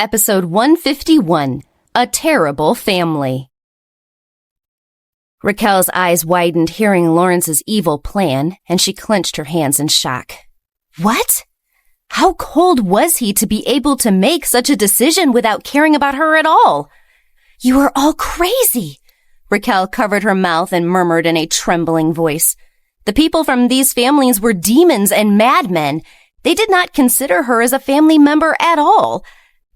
Episode 151, A Terrible Family. Raquel's eyes widened hearing Lawrence's evil plan, and she clenched her hands in shock. What? How cold was he to be able to make such a decision without caring about her at all? You are all crazy. Raquel covered her mouth and murmured in a trembling voice. The people from these families were demons and madmen. They did not consider her as a family member at all.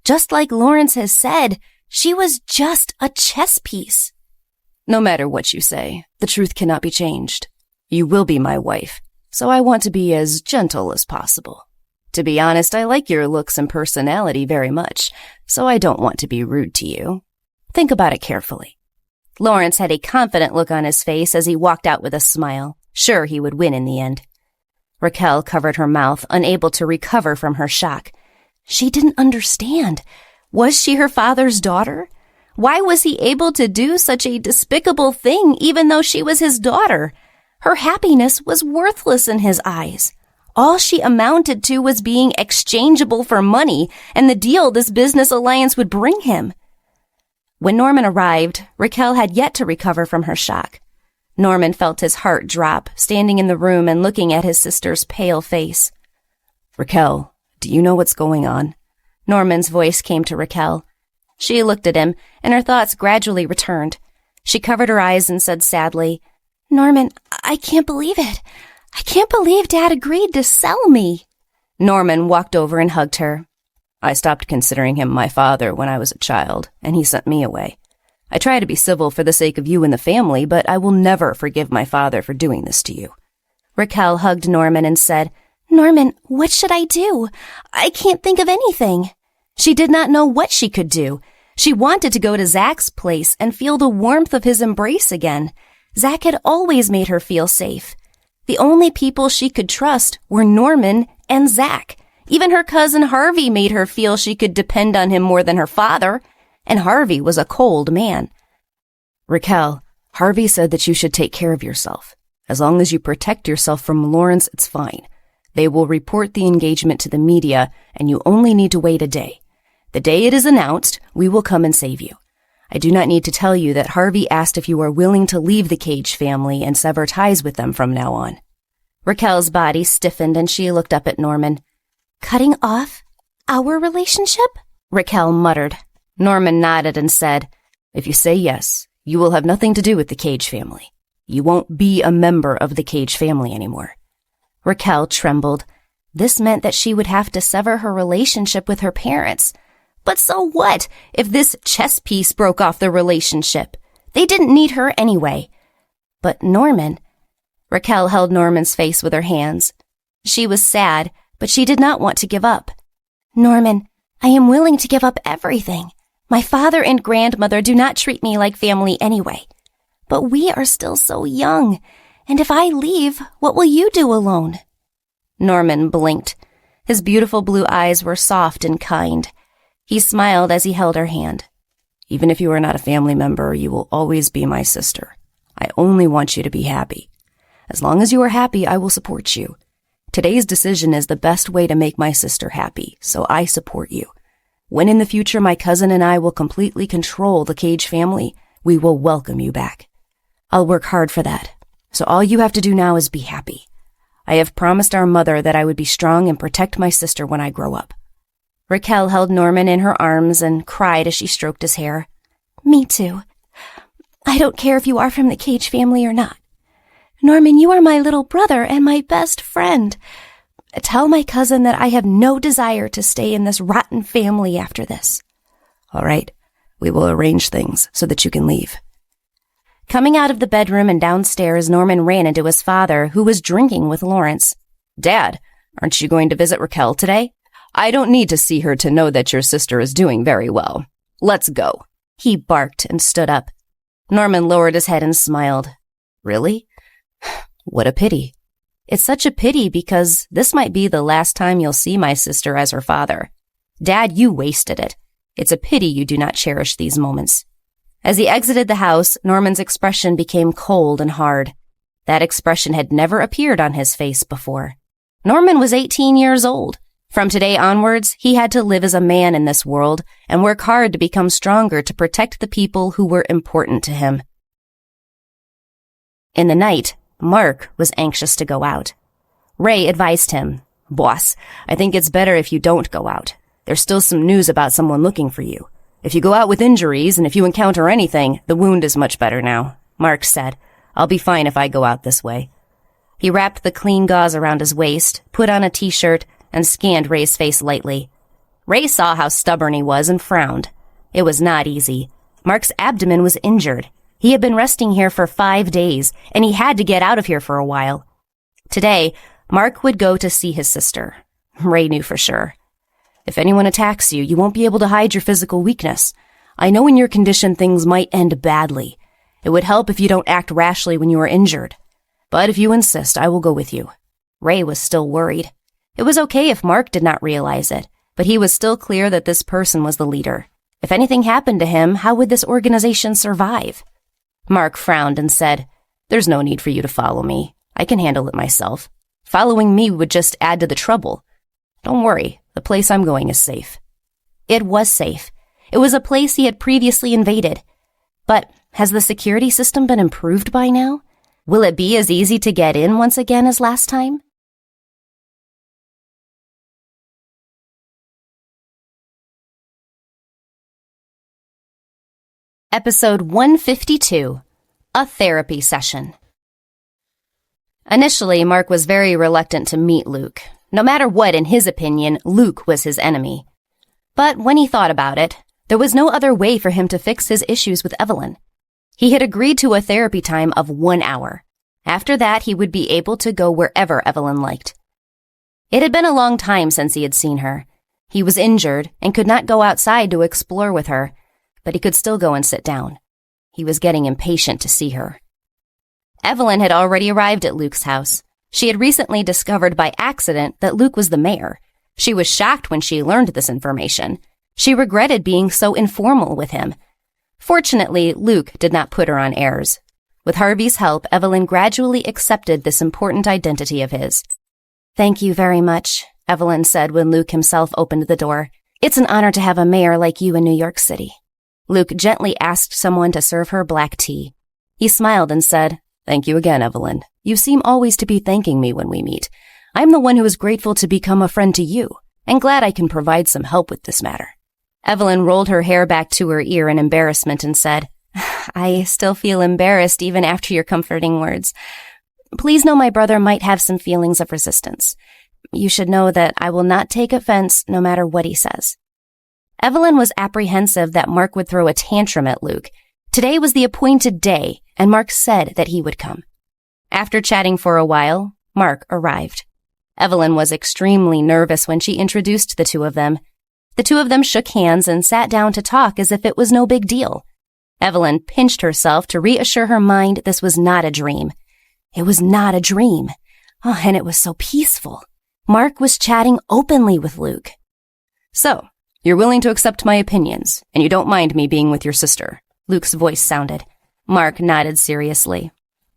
Just like Lawrence has said, she was just a chess piece. No matter what you say, the truth cannot be changed. You will be my wife, so I want to be as gentle as possible. To be honest, I like your looks and personality very much, so I don't want to be rude to you. Think about it carefully. Lawrence had a confident look on his face as he walked out with a smile, sure he would win in the end. Raquel covered her mouth, unable to recover from her shock. She didn't understand. Was she her father's daughter? Why was he able to do such a despicable thing even though she was his daughter? Her happiness was worthless in his eyes. All she amounted to was being exchangeable for money and the deal this business alliance would bring him. When Norman arrived, Raquel had yet to recover from her shock. Norman felt his heart drop, standing in the room and looking at his sister's pale face. Raquel, do you know what's going on? Norman's voice came to Raquel. She looked at him, and her thoughts gradually returned. She covered her eyes and said sadly, Norman, I can't believe it. I can't believe Dad agreed to sell me. Norman walked over and hugged her. I stopped considering him my father when I was a child, and he sent me away. I try to be civil for the sake of you and the family, but I will never forgive my father for doing this to you. Raquel hugged Norman and said, Norman, what should I do? I can't think of anything. She did not know what she could do. She wanted to go to Zach's place and feel the warmth of his embrace again. Zach had always made her feel safe. The only people she could trust were Norman and Zach. Even her cousin Harvey made her feel she could depend on him more than her father, and Harvey was a cold man. Raquel, Harvey said that you should take care of yourself. As long as you protect yourself from Lawrence, it's fine. They will report the engagement to the media, and you only need to wait a day. The day it is announced, we will come and save you. I do not need to tell you that Harvey asked if you are willing to leave the Cage family and sever ties with them from now on. Raquel's body stiffened and she looked up at Norman. Cutting off our relationship? Raquel muttered. Norman nodded and said, If you say yes, you will have nothing to do with the Cage family. You won't be a member of the Cage family anymore. Raquel trembled. This meant that she would have to sever her relationship with her parents. But so what if this chess piece broke off the relationship? They didn't need her anyway. But Norman... Raquel held Norman's face with her hands. She was sad, but she did not want to give up. Norman, I am willing to give up everything. My father and grandmother do not treat me like family anyway. But we are still so young. And if I leave, what will you do alone? Norman blinked. His beautiful blue eyes were soft and kind. He smiled as he held her hand. Even if you are not a family member, you will always be my sister. I only want you to be happy. As long as you are happy, I will support you. Today's decision is the best way to make my sister happy, so I support you. When in the future my cousin and I will completely control the Cage family, we will welcome you back. I'll work hard for that. So all you have to do now is be happy. I have promised our mother that I would be strong and protect my sister when I grow up. Raquel held Norman in her arms and cried as she stroked his hair. Me too. I don't care if you are from the Cage family or not. Norman, you are my little brother and my best friend. Tell my cousin that I have no desire to stay in this rotten family after this. All right. We will arrange things so that you can leave. Coming out of the bedroom and downstairs, Norman ran into his father, who was drinking with Lawrence. Dad, aren't you going to visit Raquel today? I don't need to see her to know that your sister is doing very well. Let's go. He barked and stood up. Norman lowered his head and smiled. Really? What a pity. It's such a pity because this might be the last time you'll see my sister as her father. Dad, you wasted it. It's a pity you do not cherish these moments. As he exited the house, Norman's expression became cold and hard. That expression had never appeared on his face before. Norman was 18 years old. From today onwards, he had to live as a man in this world and work hard to become stronger to protect the people who were important to him. In the night, Mark was anxious to go out. Ray advised him, "Boss, I think it's better if you don't go out. There's still some news about someone looking for you. If you go out with injuries and if you encounter anything, the wound is much better now," Mark said. "I'll be fine if I go out this way." He wrapped the clean gauze around his waist, put on a t-shirt, and scanned Ray's face lightly. Ray saw how stubborn he was and frowned. It was not easy. Mark's abdomen was injured. He had been resting here for 5 days, and he had to get out of here for a while. Today, Mark would go to see his sister. Ray knew for sure. "If anyone attacks you, you won't be able to hide your physical weakness. I know in your condition things might end badly. It would help if you don't act rashly when you are injured. But if you insist, I will go with you." Ray was still worried. It was okay if Mark did not realize it, but he was still clear that this person was the leader. If anything happened to him, how would this organization survive? Mark frowned and said, "There's no need for you to follow me. I can handle it myself. Following me would just add to the trouble. Don't worry, the place I'm going is safe." It was safe. It was a place he had previously invaded. But has the security system been improved by now? Will it be as easy to get in once again as last time? Episode 152, A Therapy Session. Initially, Mark was very reluctant to meet Luke. No matter what, in his opinion, Luke was his enemy. But when he thought about it, there was no other way for him to fix his issues with Evelyn. He had agreed to a therapy time of 1 hour. After that, he would be able to go wherever Evelyn liked. It had been a long time since he had seen her. He was injured and could not go outside to explore with her, but he could still go and sit down. He was getting impatient to see her. Evelyn had already arrived at Luke's house. She had recently discovered by accident that Luke was the mayor. She was shocked when she learned this information. She regretted being so informal with him. Fortunately, Luke did not put her on airs. With Harvey's help, Evelyn gradually accepted this important identity of his. "Thank you very much," Evelyn said when Luke himself opened the door. "It's an honor to have a mayor like you in New York City." Luke gently asked someone to serve her black tea. He smiled and said, "Thank you again, Evelyn. You seem always to be thanking me when we meet. I'm the one who is grateful to become a friend to you, and glad I can provide some help with this matter." Evelyn rolled her hair back to her ear in embarrassment and said, "I still feel embarrassed even after your comforting words. Please know my brother might have some feelings of resistance. You should know that I will not take offense no matter what he says." Evelyn was apprehensive that Mark would throw a tantrum at Luke. Today was the appointed day, and Mark said that he would come. After chatting for a while, Mark arrived. Evelyn was extremely nervous when she introduced the two of them. The two of them shook hands and sat down to talk as if it was no big deal. Evelyn pinched herself to reassure her mind this was not a dream. It was not a dream. Oh, and it was so peaceful. Mark was chatting openly with Luke. "So, you're willing to accept my opinions, and you don't mind me being with your sister," Luke's voice sounded. Mark nodded seriously.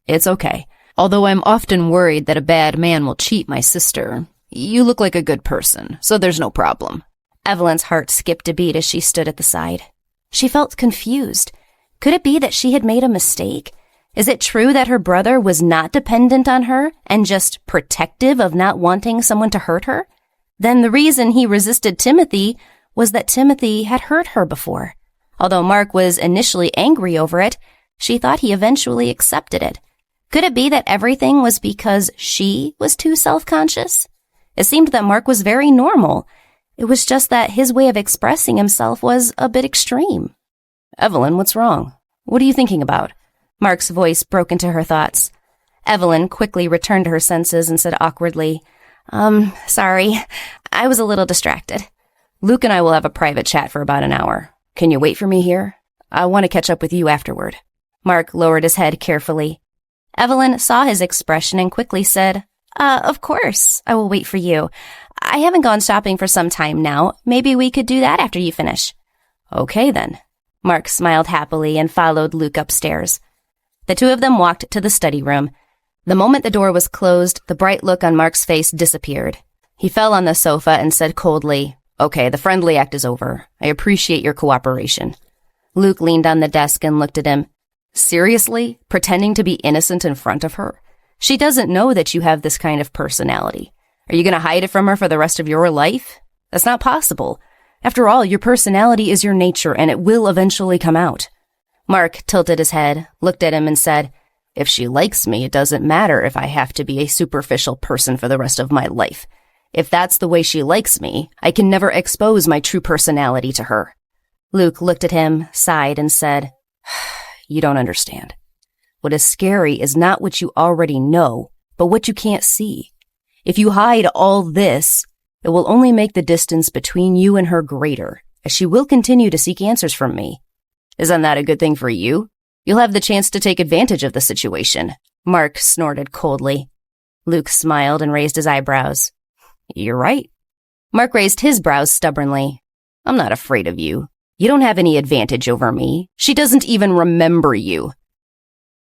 "It's okay. Although I'm often worried that a bad man will cheat my sister, you look like a good person, so there's no problem." Evelyn's heart skipped a beat as she stood at the side. She felt confused. Could it be that she had made a mistake? Is it true that her brother was not dependent on her and just protective of not wanting someone to hurt her? Then the reason he resisted Timothy was that Timothy had hurt her before. Although Mark was initially angry over it, she thought he eventually accepted it. Could it be that everything was because she was too self-conscious? It seemed that Mark was very normal. It was just that his way of expressing himself was a bit extreme. "Evelyn, what's wrong? What are you thinking about?" Mark's voice broke into her thoughts. Evelyn quickly returned to her senses and said awkwardly, Sorry, I was a little distracted." "Luke and I will have a private chat for about an hour. Can you wait for me here? I want to catch up with you afterward." Mark lowered his head carefully. Evelyn saw his expression and quickly said, Of course, I will wait for you. I haven't gone shopping for some time now. Maybe we could do that after you finish." "Okay, then." Mark smiled happily and followed Luke upstairs. The two of them walked to the study room. The moment the door was closed, the bright look on Mark's face disappeared. He fell on the sofa and said coldly, "Okay, the friendly act is over. I appreciate your cooperation." Luke leaned on the desk and looked at him. "Seriously? Pretending to be innocent in front of her? She doesn't know that you have this kind of personality. Are you going to hide it from her for the rest of your life? That's not possible. After all, your personality is your nature and it will eventually come out." Mark tilted his head, looked at him and said, "If she likes me, it doesn't matter if I have to be a superficial person for the rest of my life. If that's the way she likes me, I can never expose my true personality to her." Luke looked at him, sighed, and said, "You don't understand. What is scary is not what you already know, but what you can't see. If you hide all this, it will only make the distance between you and her greater, as she will continue to seek answers from me. Isn't that a good thing for you? You'll have the chance to take advantage of the situation." Mark snorted coldly. Luke smiled and raised his eyebrows. "You're right." Mark raised his brows stubbornly. "I'm not afraid of you. You don't have any advantage over me. She doesn't even remember you."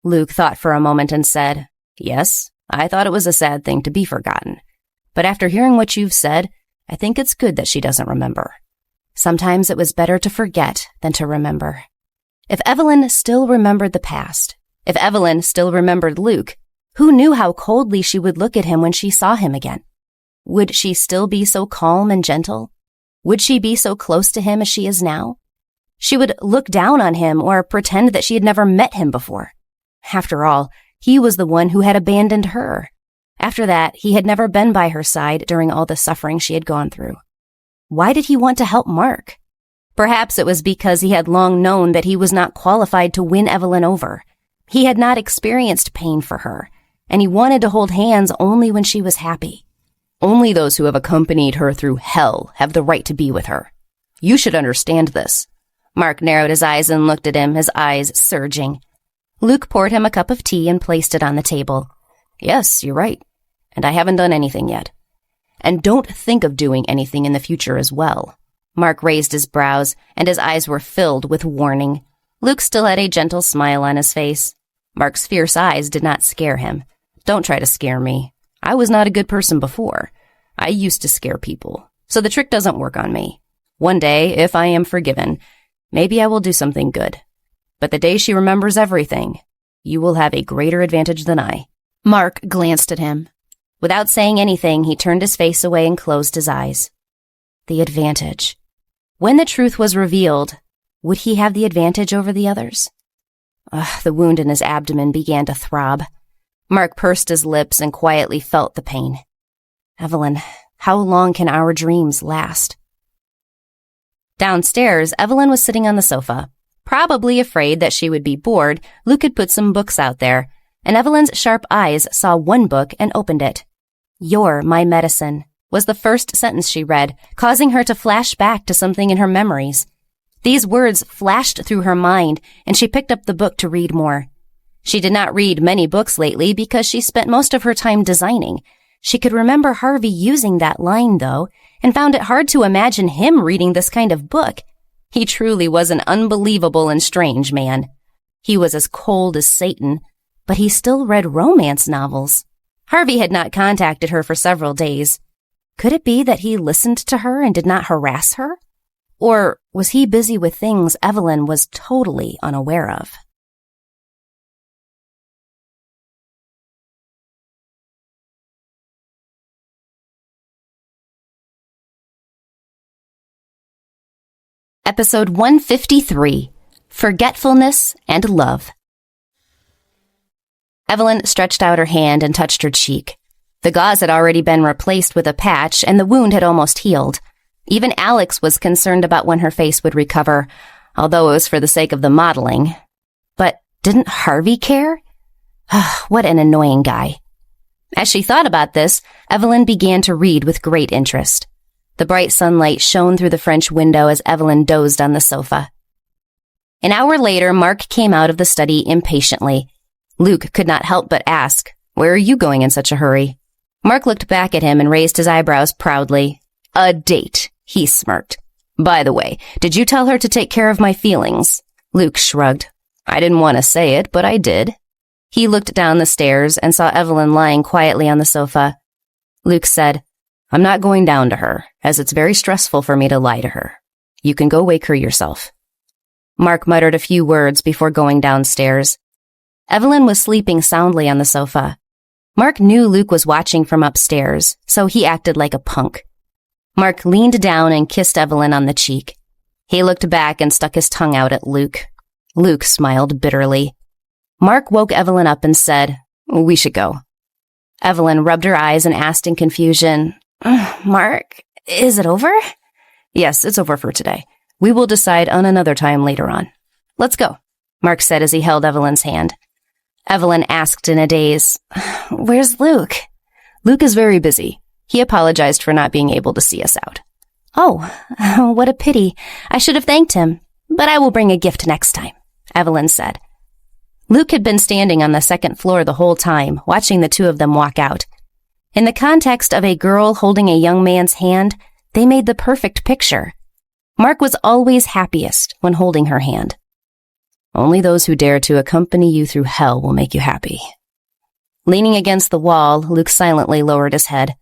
Luke thought for a moment and said, "Yes, I thought it was a sad thing to be forgotten. But after hearing what you've said, I think it's good that she doesn't remember. Sometimes it was better to forget than to remember." If Evelyn still remembered the past, if Evelyn still remembered Luke, who knew how coldly she would look at him when she saw him again? Would she still be so calm and gentle? Would she be so close to him as she is now? She would look down on him or pretend that she had never met him before. After all, he was the one who had abandoned her. After that, he had never been by her side during all the suffering she had gone through. Why did he want to help Mark? Perhaps it was because he had long known that he was not qualified to win Evelyn over. He had not experienced pain for her, and he wanted to hold hands only when she was happy. Only those who have accompanied her through hell have the right to be with her. You should understand this. Mark narrowed his eyes and looked at him, his eyes surging. Luke poured him a cup of tea and placed it on the table. "Yes, you're right. And I haven't done anything yet. And don't think of doing anything in the future as well." Mark raised his brows, and his eyes were filled with warning. Luke still had a gentle smile on his face. Mark's fierce eyes did not scare him. "Don't try to scare me. I was not a good person before. I used to scare people, so the trick doesn't work on me. One day, if I am forgiven, maybe I will do something good. But the day she remembers everything, you will have a greater advantage than I." Mark glanced at him. Without saying anything, he turned his face away and closed his eyes. The advantage. When the truth was revealed, would he have the advantage over the others? The wound in his abdomen began to throb. Mark pursed his lips and quietly felt the pain. Evelyn, how long can our dreams last? Downstairs, Evelyn was sitting on the sofa. Probably afraid that she would be bored, Luke had put some books out there, and Evelyn's sharp eyes saw one book and opened it. "You're my medicine," was the first sentence she read, causing her to flash back to something in her memories. These words flashed through her mind, and she picked up the book to read more. She did not read many books lately because she spent most of her time designing. She could remember Harvey using that line, though, and found it hard to imagine him reading this kind of book. He truly was an unbelievable and strange man. He was as cold as Satan, but he still read romance novels. Harvey had not contacted her for several days. Could it be that he listened to her and did not harass her? Or was he busy with things Evelyn was totally unaware of? Episode 153, Forgetfulness and Love. Evelyn stretched out her hand and touched her cheek. The gauze had already been replaced with a patch, and the wound had almost healed. Even Alex was concerned about when her face would recover, although it was for the sake of the modeling. But didn't Harvey care? What an annoying guy. As she thought about this, Evelyn began to read with great interest. The bright sunlight shone through the French window as Evelyn dozed on the sofa. An hour later, Mark came out of the study impatiently. Luke could not help but ask, "Where are you going in such a hurry?" Mark looked back at him and raised his eyebrows proudly. "A date," he smirked. "By the way, did you tell her to take care of my feelings?" Luke shrugged. "I didn't want to say it, but I did." He looked down the stairs and saw Evelyn lying quietly on the sofa. Luke said, I'm not going down to her, as it's very stressful for me to lie to her. You can go wake her yourself." Mark muttered a few words before going downstairs. Evelyn was sleeping soundly on the sofa. Mark knew Luke was watching from upstairs, so he acted like a punk. Mark leaned down and kissed Evelyn on the cheek. He looked back and stuck his tongue out at Luke. Luke smiled bitterly. Mark woke Evelyn up and said, "We should go." Evelyn rubbed her eyes and asked in confusion, "Mark, is it over?" "Yes, it's over for today. We will decide on another time later on. Let's go," Mark said as he held Evelyn's hand. Evelyn asked in a daze, "Where's Luke?" "Luke is very busy. He apologized for not being able to see us out." "Oh, what a pity. I should have thanked him. But I will bring a gift next time," Evelyn said. Luke had been standing on the second floor the whole time, watching the two of them walk out. In the context of a girl holding a young man's hand, they made the perfect picture. Mark was always happiest when holding her hand. "Only those who dare to accompany you through hell will make you happy." Leaning against the wall, Luke silently lowered his head.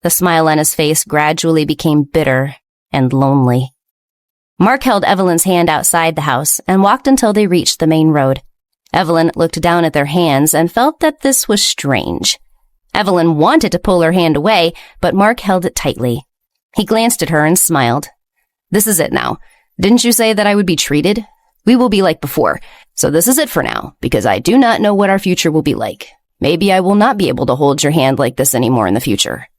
The smile on his face gradually became bitter and lonely. Mark held Evelyn's hand outside the house and walked until they reached the main road. Evelyn looked down at their hands and felt that this was strange. Evelyn wanted to pull her hand away, but Mark held it tightly. He glanced at her and smiled. "This is it now. Didn't you say that I would be treated? We will be like before, so this is it for now, because I do not know what our future will be like. Maybe I will not be able to hold your hand like this anymore in the future."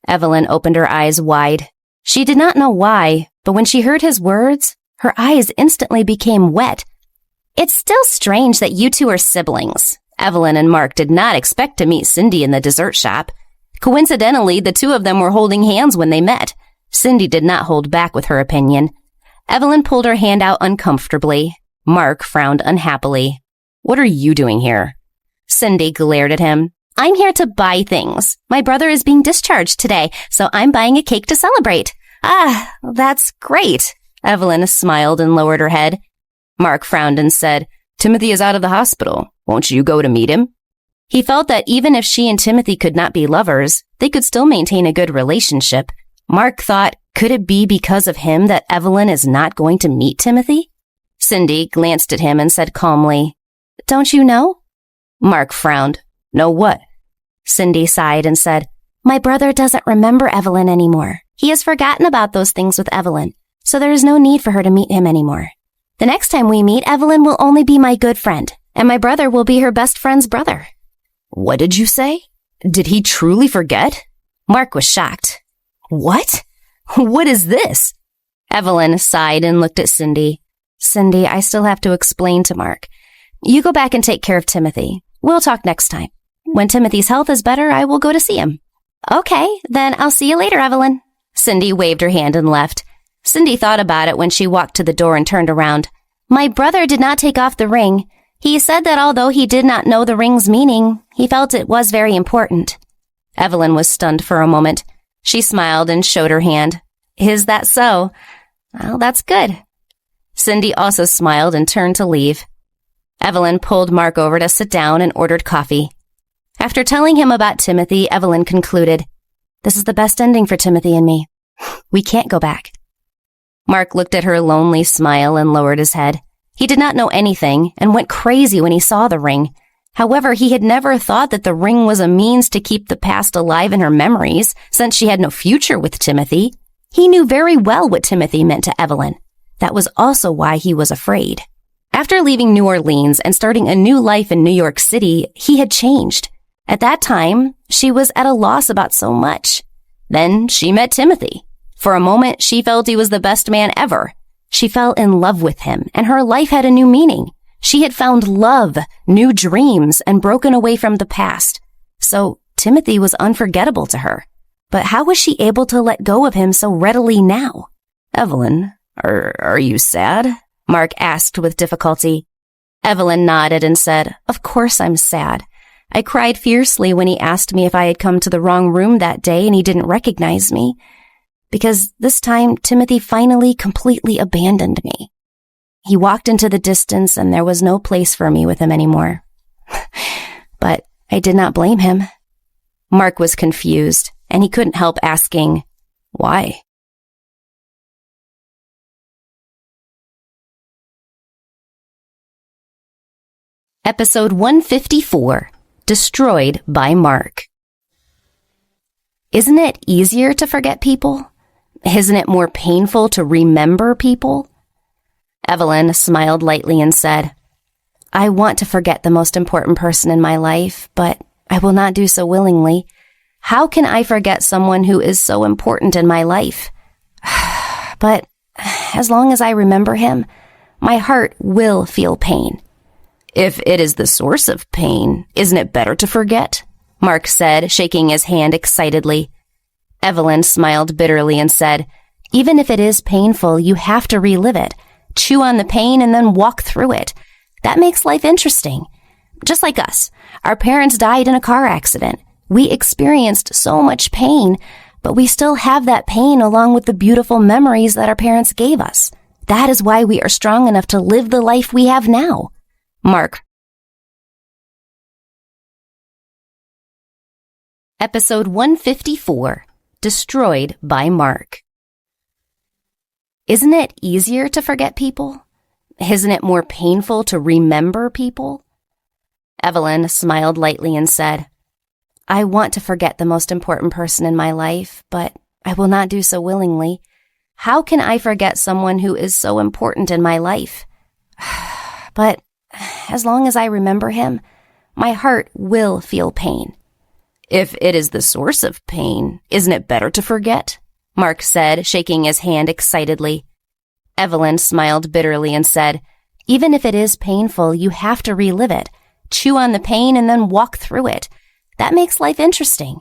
Evelyn opened her eyes wide. She did not know why, but when she heard his words, her eyes instantly became wet. "It's still strange that you two are siblings." Evelyn and Mark did not expect to meet Cindy in the dessert shop. Coincidentally, the two of them were holding hands when they met. Cindy did not hold back with her opinion. Evelyn pulled her hand out uncomfortably. Mark frowned unhappily. "What are you doing here?" Cindy glared at him. "I'm here to buy things. My brother is being discharged today, so I'm buying a cake to celebrate." "Ah, that's great." Evelyn smiled and lowered her head. Mark frowned and said, "Timothy is out of the hospital. Won't you go to meet him?" He felt that even if she and Timothy could not be lovers, they could still maintain a good relationship. Mark thought, could it be because of him that Evelyn is not going to meet Timothy? Cindy glanced at him and said calmly, "Don't you know?" Mark frowned. "Know what?" Cindy sighed and said, "My brother doesn't remember Evelyn anymore. He has forgotten about those things with Evelyn, so there is no need for her to meet him anymore. The next time we meet, Evelyn will only be my good friend, and my brother will be her best friend's brother." "What did you say? Did he truly forget?" Mark was shocked. "What? What is this?" Evelyn sighed and looked at Cindy. "Cindy, I still have to explain to Mark. You go back and take care of Timothy. We'll talk next time. When Timothy's health is better, I will go to see him." "Okay, then I'll see you later, Evelyn." Cindy waved her hand and left. Cindy thought about it when she walked to the door and turned around. "My brother did not take off the ring. He said that although he did not know the ring's meaning, he felt it was very important." Evelyn was stunned for a moment. She smiled and showed her hand. "Is that so? Well, that's good." Cindy also smiled and turned to leave. Evelyn pulled Mark over to sit down and ordered coffee. After telling him about Timothy, Evelyn concluded, "This is the best ending for Timothy and me. We can't go back." Mark looked at her lonely smile and lowered his head. He did not know anything and went crazy when he saw the ring. However, he had never thought that the ring was a means to keep the past alive in her memories, since she had no future with Timothy. He knew very well what Timothy meant to Evelyn. That was also why he was afraid. After leaving New Orleans and starting a new life in New York City, he had changed. At that time, she was at a loss about so much. Then she met Timothy. For a moment, she felt he was the best man ever. She fell in love with him, and her life had a new meaning. She had found love, new dreams, and broken away from the past. So Timothy was unforgettable to her. But how was she able to let go of him so readily now? "Evelyn, are you sad?" Mark asked with difficulty. Evelyn nodded and said, "Of course I'm sad. I cried fiercely when he asked me if I had come to the wrong room that day and he didn't recognize me. Because this time, Timothy finally completely abandoned me. He walked into the distance and there was no place for me with him anymore. But I did not blame him." Mark was confused, and he couldn't help asking, Why? Episode 154, Destroyed by Mark. Isn't it easier to forget people? Isn't it more painful to remember people? Evelyn smiled lightly and said, I want to forget the most important person in my life, but I will not do so willingly. How can I forget someone who is so important in my life? But as long as I remember him, my heart will feel pain. If it is the source of pain, isn't it better to forget? Mark said, shaking his hand excitedly. Evelyn smiled bitterly and said, Even if it is painful, you have to relive it. Chew on the pain and then walk through it. That makes life interesting. Just like us. Our parents died in a car accident. We experienced so much pain, but we still have that pain along with the beautiful memories that our parents gave us. That is why we are strong enough to live the life we have now. Mark. Episode 154, Destroyed by Mark. Isn't it easier to forget people? Isn't it more painful to remember people? Evelyn smiled lightly and said, I want to forget the most important person in my life, but I will not do so willingly. How can I forget someone who is so important in my life? But as long as I remember him, my heart will feel pain. If it is the source of pain, isn't it better to forget? Mark said, shaking his hand excitedly. Evelyn smiled bitterly and said, Even if it is painful, you have to relive it. Chew on the pain and then walk through it. That makes life interesting.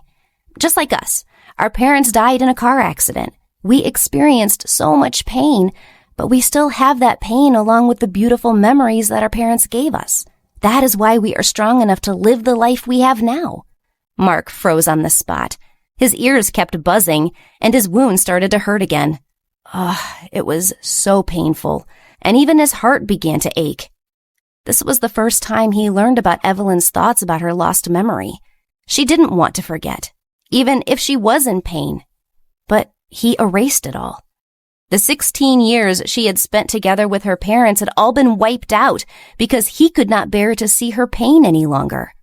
Just like us. Our parents died in a car accident. We experienced so much pain, but we still have that pain along with the beautiful memories that our parents gave us. That is why we are strong enough to live the life we have now. Mark froze on the spot. His ears kept buzzing, and his wound started to hurt again. It was so painful, and even his heart began to ache. This was the first time he learned about Evelyn's thoughts about her lost memory. She didn't want to forget, even if she was in pain. But he erased it all. The 16 years she had spent together with her parents had all been wiped out because he could not bear to see her pain any longer.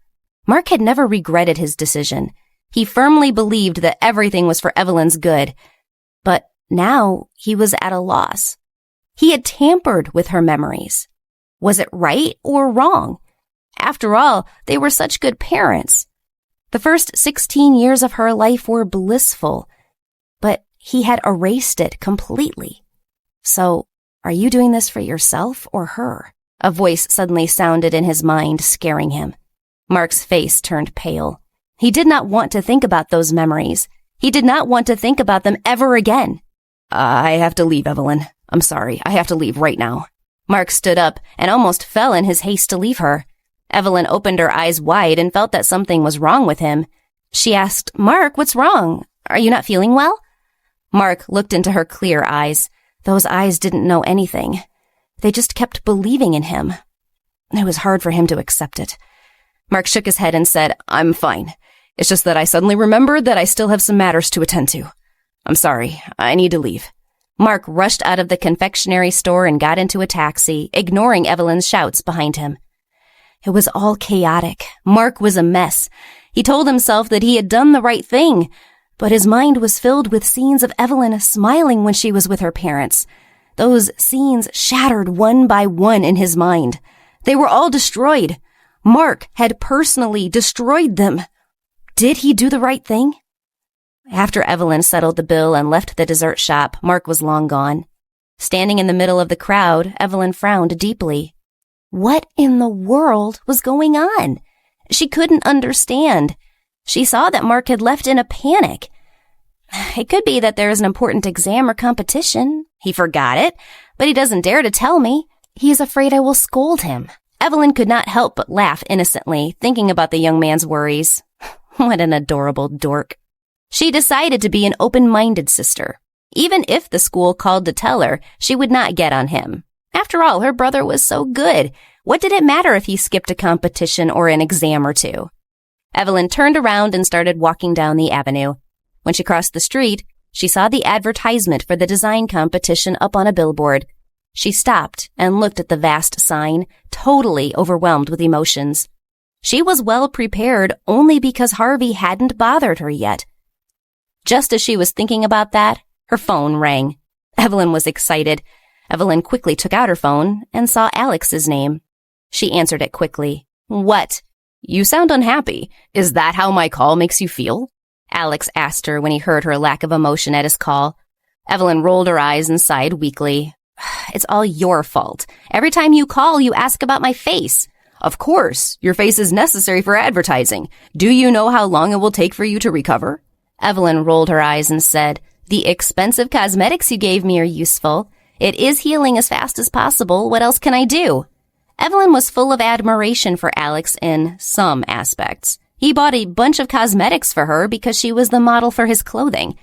Mark had never regretted his decision. He firmly believed that everything was for Evelyn's good. But now he was at a loss. He had tampered with her memories. Was it right or wrong? After all, they were such good parents. The first 16 years of her life were blissful, but he had erased it completely. So, are you doing this for yourself or her? A voice suddenly sounded in his mind, scaring him. Mark's face turned pale. He did not want to think about those memories. He did not want to think about them ever again. I have to leave, Evelyn. I'm sorry. I have to leave right now. Mark stood up and almost fell in his haste to leave her. Evelyn opened her eyes wide and felt that something was wrong with him. She asked, Mark, what's wrong? Are you not feeling well? Mark looked into her clear eyes. Those eyes didn't know anything. They just kept believing in him. It was hard for him to accept it. Mark shook his head and said, I'm fine. It's just that I suddenly remembered that I still have some matters to attend to. I'm sorry. I need to leave. Mark rushed out of the confectionery store and got into a taxi, ignoring Evelyn's shouts behind him. It was all chaotic. Mark was a mess. He told himself that he had done the right thing, but his mind was filled with scenes of Evelyn smiling when she was with her parents. Those scenes shattered one by one in his mind. They were all destroyed. Mark had personally destroyed them. Did he do the right thing? After Evelyn settled the bill and left the dessert shop, Mark was long gone. Standing in the middle of the crowd, Evelyn frowned deeply. What in the world was going on? She couldn't understand. She saw that Mark had left in a panic. It could be that there is an important exam or competition. He forgot it, but he doesn't dare to tell me. He is afraid I will scold him. Evelyn could not help but laugh innocently, thinking about the young man's worries. What an adorable dork. She decided to be an open-minded sister. Even if the school called to tell her, she would not get on him. After all, her brother was so good. What did it matter if he skipped a competition or an exam or two? Evelyn turned around and started walking down the avenue. When she crossed the street, She saw the advertisement for the design competition up on a billboard. She stopped and looked at the vast sign, totally overwhelmed with emotions. She was well prepared only because Harvey hadn't bothered her yet. Just as she was thinking about that, her phone rang. Evelyn was excited. Evelyn quickly took out her phone and saw Alex's name. She answered it quickly. "What? You sound unhappy. Is that how my call makes you feel?" Alex asked her when he heard her lack of emotion at his call. Evelyn rolled her eyes and sighed weakly. "It's all your fault. Every time you call, you ask about my face." "Of course. Your face is necessary for advertising. Do you know how long it will take for you to recover?" Evelyn rolled her eyes and said, "The expensive cosmetics you gave me are useful. It is healing as fast as possible. What else can I do?" Evelyn was full of admiration for Alex in some aspects. He bought a bunch of cosmetics for her because she was the model for his clothing.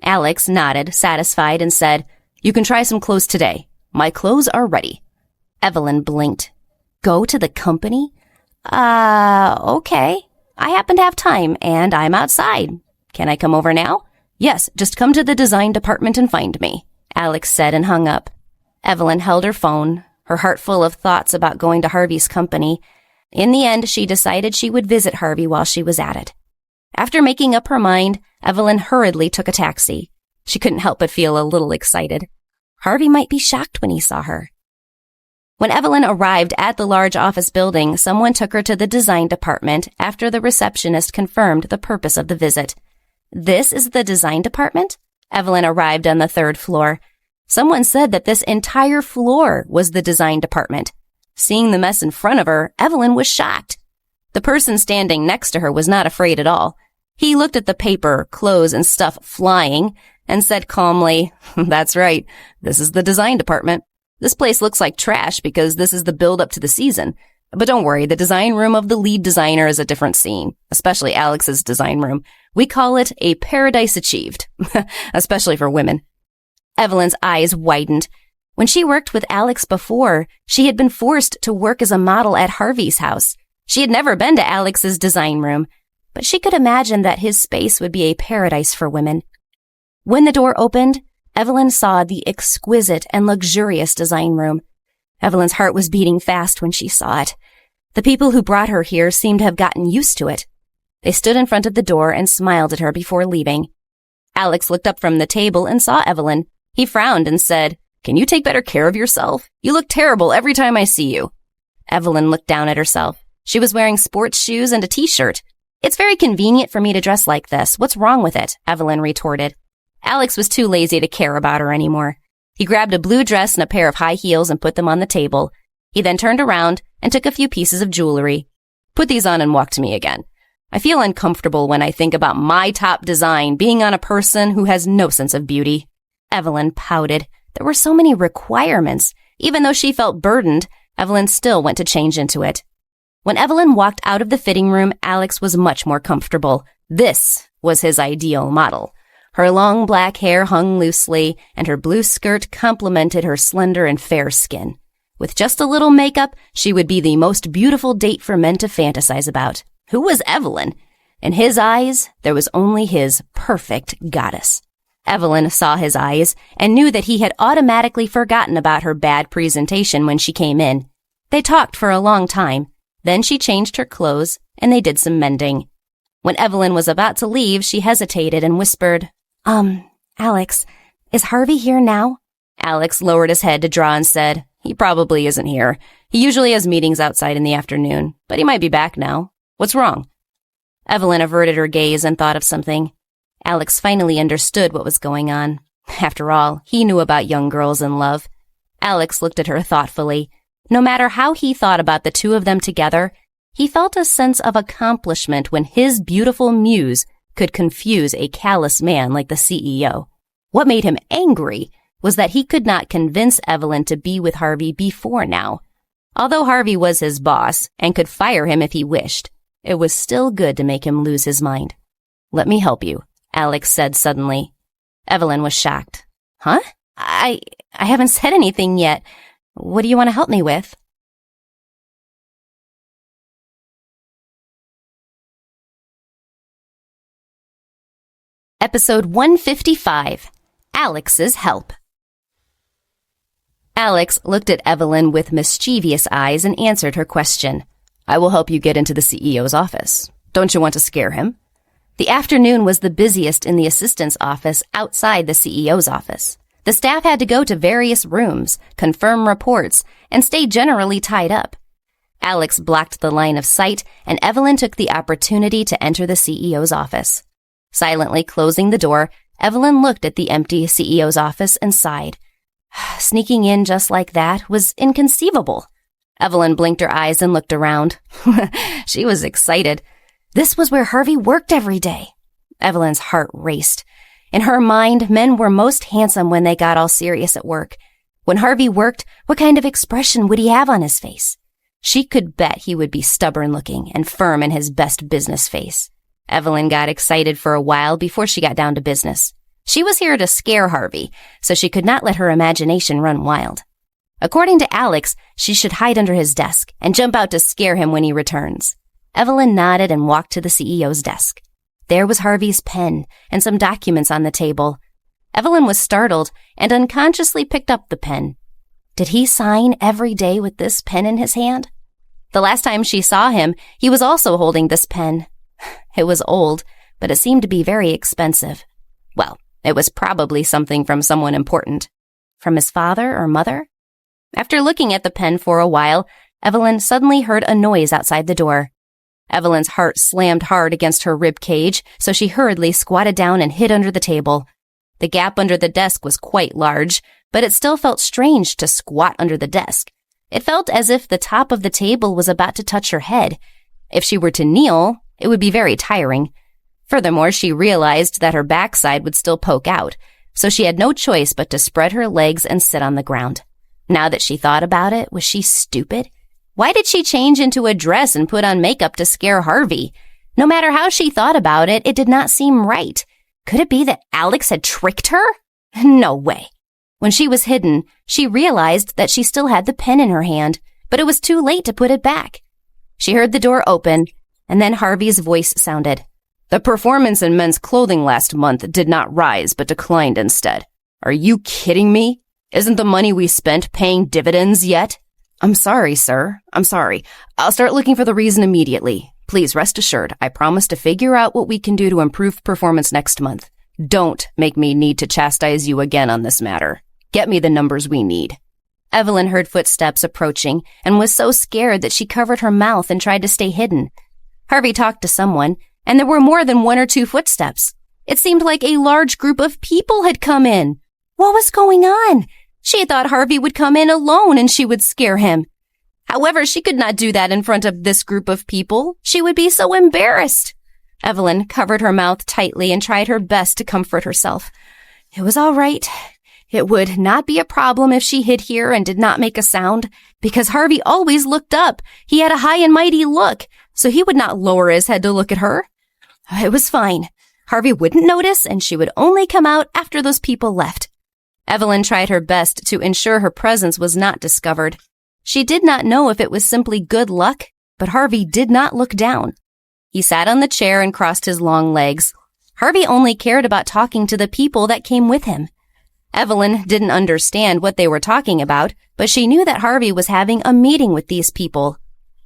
Alex nodded, satisfied, and said, "You can try some clothes today. My clothes are ready." Evelyn blinked. "Go to the company?" Okay. I happen to have time, and I'm outside. Can I come over now?" "Yes, just come to the design department and find me," Alex said and hung up. Evelyn held her phone, her heart full of thoughts about going to Harvey's company. In the end, she decided she would visit Harvey while she was at it. After making up her mind, Evelyn hurriedly took a taxi. She couldn't help but feel a little excited. Harvey might be shocked when he saw her. When Evelyn arrived at the large office building, someone took her to the design department after the receptionist confirmed the purpose of the visit. "This is the design department?" Evelyn arrived on the 3rd floor. Someone said that this entire floor was the design department. Seeing the mess in front of her, Evelyn was shocked. The person standing next to her was not afraid at all. He looked at the paper, clothes, and stuff flying and said calmly, "That's right. This is the design department. This place looks like trash because this is the build-up to the season. But don't worry, the design room of the lead designer is a different scene, especially Alex's design room. We call it a paradise achieved, especially for women." Evelyn's eyes widened. When she worked with Alex before, she had been forced to work as a model at Harvey's house. She had never been to Alex's design room, but she could imagine that his space would be a paradise for women. When the door opened, Evelyn saw the exquisite and luxurious design room. Evelyn's heart was beating fast when she saw it. The people who brought her here seemed to have gotten used to it. They stood in front of the door and smiled at her before leaving. Alex looked up from the table and saw Evelyn. He frowned and said, "Can you take better care of yourself? You look terrible every time I see you." Evelyn looked down at herself. She was wearing sports shoes and a t-shirt. "It's very convenient for me to dress like this. What's wrong with it?" Evelyn retorted. Alex was too lazy to care about her anymore. He grabbed a blue dress and a pair of high heels and put them on the table. He then turned around and took a few pieces of jewelry. "Put these on and walk to me again. I feel uncomfortable when I think about my top design being on a person who has no sense of beauty." Evelyn pouted. There were so many requirements. Even though she felt burdened, Evelyn still went to change into it. When Evelyn walked out of the fitting room, Alex was much more comfortable. This was his ideal model. Her long black hair hung loosely, and her blue skirt complemented her slender and fair skin. With just a little makeup, she would be the most beautiful date for men to fantasize about. Who was Evelyn? In his eyes, there was only his perfect goddess. Evelyn saw his eyes and knew that he had automatically forgotten about her bad presentation when she came in. They talked for a long time. Then she changed her clothes, and they did some mending. When Evelyn was about to leave, she hesitated and whispered, Alex, is Harvey here now?" Alex lowered his head to draw and said, "He probably isn't here. He usually has meetings outside in the afternoon, but he might be back now. What's wrong?" Evelyn averted her gaze and thought of something. Alex finally understood what was going on. After all, he knew about young girls in love. Alex looked at her thoughtfully. No matter how he thought about the two of them together, he felt a sense of accomplishment when his beautiful muse could confuse a callous man like the CEO. What made him angry was that he could not convince Evelyn to be with Harvey before now. Although Harvey was his boss and could fire him if he wished, it was still good to make him lose his mind. "Let me help you," Alex said suddenly. Evelyn was shocked. "Huh? I haven't said anything yet. What do you want to help me with?" Episode 155, Alex's Help. Alex looked at Evelyn with mischievous eyes and answered her question. I will help you get into the CEO's office. Don't you want to scare him? The afternoon was the busiest in the assistant's office outside the CEO's office. The staff had to go to various rooms, confirm reports, and stay generally tied up. Alex blocked the line of sight, and Evelyn took the opportunity to enter the CEO's office. Silently closing the door, Evelyn looked at the empty CEO's office and sighed. Sneaking in just like that was inconceivable. Evelyn blinked her eyes and looked around. She was excited. This was where Harvey worked every day. Evelyn's heart raced. In her mind, men were most handsome when they got all serious at work. When Harvey worked, what kind of expression would he have on his face? She could bet he would be stubborn-looking and firm in his best business face. Evelyn got excited for a while before she got down to business. She was here to scare Harvey, so she could not let her imagination run wild. According to Alex, she should hide under his desk and jump out to scare him when he returns. Evelyn nodded and walked to the CEO's desk. There was Harvey's pen and some documents on the table. Evelyn was startled and unconsciously picked up the pen. Did he sign every day with this pen in his hand? The last time she saw him, he was also holding this pen. It was old, but it seemed to be very expensive. Well, it was probably something from someone important. From his father or mother? After looking at the pen for a while, Evelyn suddenly heard a noise outside the door. Evelyn's heart slammed hard against her rib cage, so she hurriedly squatted down and hid under the table. The gap under the desk was quite large, but it still felt strange to squat under the desk. It felt as if the top of the table was about to touch her head. If she were to kneel, it would be very tiring. Furthermore, she realized that her backside would still poke out, so she had no choice but to spread her legs and sit on the ground. Now that she thought about it, was she stupid? Why did she change into a dress and put on makeup to scare Harvey? No matter how she thought about it, it did not seem right. Could it be that Alex had tricked her? No way. When she was hidden, she realized that she still had the pen in her hand, but it was too late to put it back. She heard the door open, and then Harvey's voice sounded. The performance in men's clothing last month did not rise, but declined instead. Are you kidding me? Isn't the money we spent paying dividends yet? I'm sorry, sir. I'm sorry. I'll start looking for the reason immediately. Please rest assured, I promise to figure out what we can do to improve performance next month. Don't make me need to chastise you again on this matter. Get me the numbers we need. Evelyn heard footsteps approaching and was so scared that she covered her mouth and tried to stay hidden. Harvey talked to someone, and there were more than one or two footsteps. It seemed like a large group of people had come in. What was going on? She had thought Harvey would come in alone and she would scare him. However, she could not do that in front of this group of people. She would be so embarrassed. Evelyn covered her mouth tightly and tried her best to comfort herself. It was all right. It would not be a problem if she hid here and did not make a sound, because Harvey always looked up. He had a high and mighty look, so he would not lower his head to look at her. It was fine. Harvey wouldn't notice, and she would only come out after those people left. Evelyn tried her best to ensure her presence was not discovered. She did not know if it was simply good luck, but Harvey did not look down. He sat on the chair and crossed his long legs. Harvey only cared about talking to the people that came with him. Evelyn didn't understand what they were talking about, but she knew that Harvey was having a meeting with these people.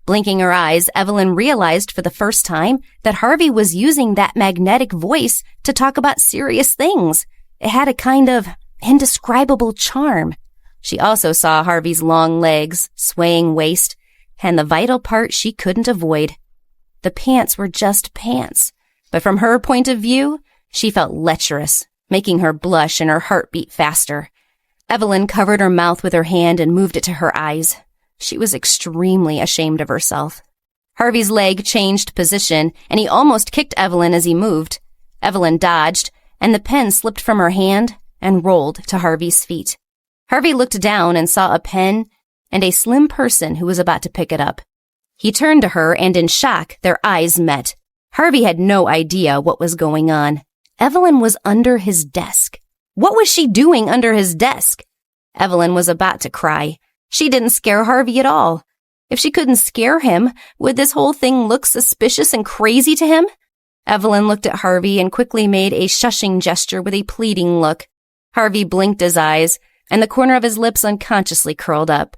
Blinking her eyes, Evelyn realized for the first time that Harvey was using that magnetic voice to talk about serious things. It had a kind of indescribable charm. She also saw Harvey's long legs, swaying waist, and the vital part she couldn't avoid. The pants were just pants, but from her point of view, she felt lecherous, making her blush and her heart beat faster. Evelyn covered her mouth with her hand and moved it to her eyes. She was extremely ashamed of herself. Harvey's leg changed position, and he almost kicked Evelyn as he moved. Evelyn dodged, and the pen slipped from her hand and rolled to Harvey's feet. Harvey looked down and saw a pen and a slim person who was about to pick it up. He turned to her, and in shock, their eyes met. Harvey had no idea what was going on. Evelyn was under his desk. What was she doing under his desk? Evelyn was about to cry. She didn't scare Harvey at all. If she couldn't scare him, would this whole thing look suspicious and crazy to him? Evelyn looked at Harvey and quickly made a shushing gesture with a pleading look. Harvey blinked his eyes, and the corner of his lips unconsciously curled up.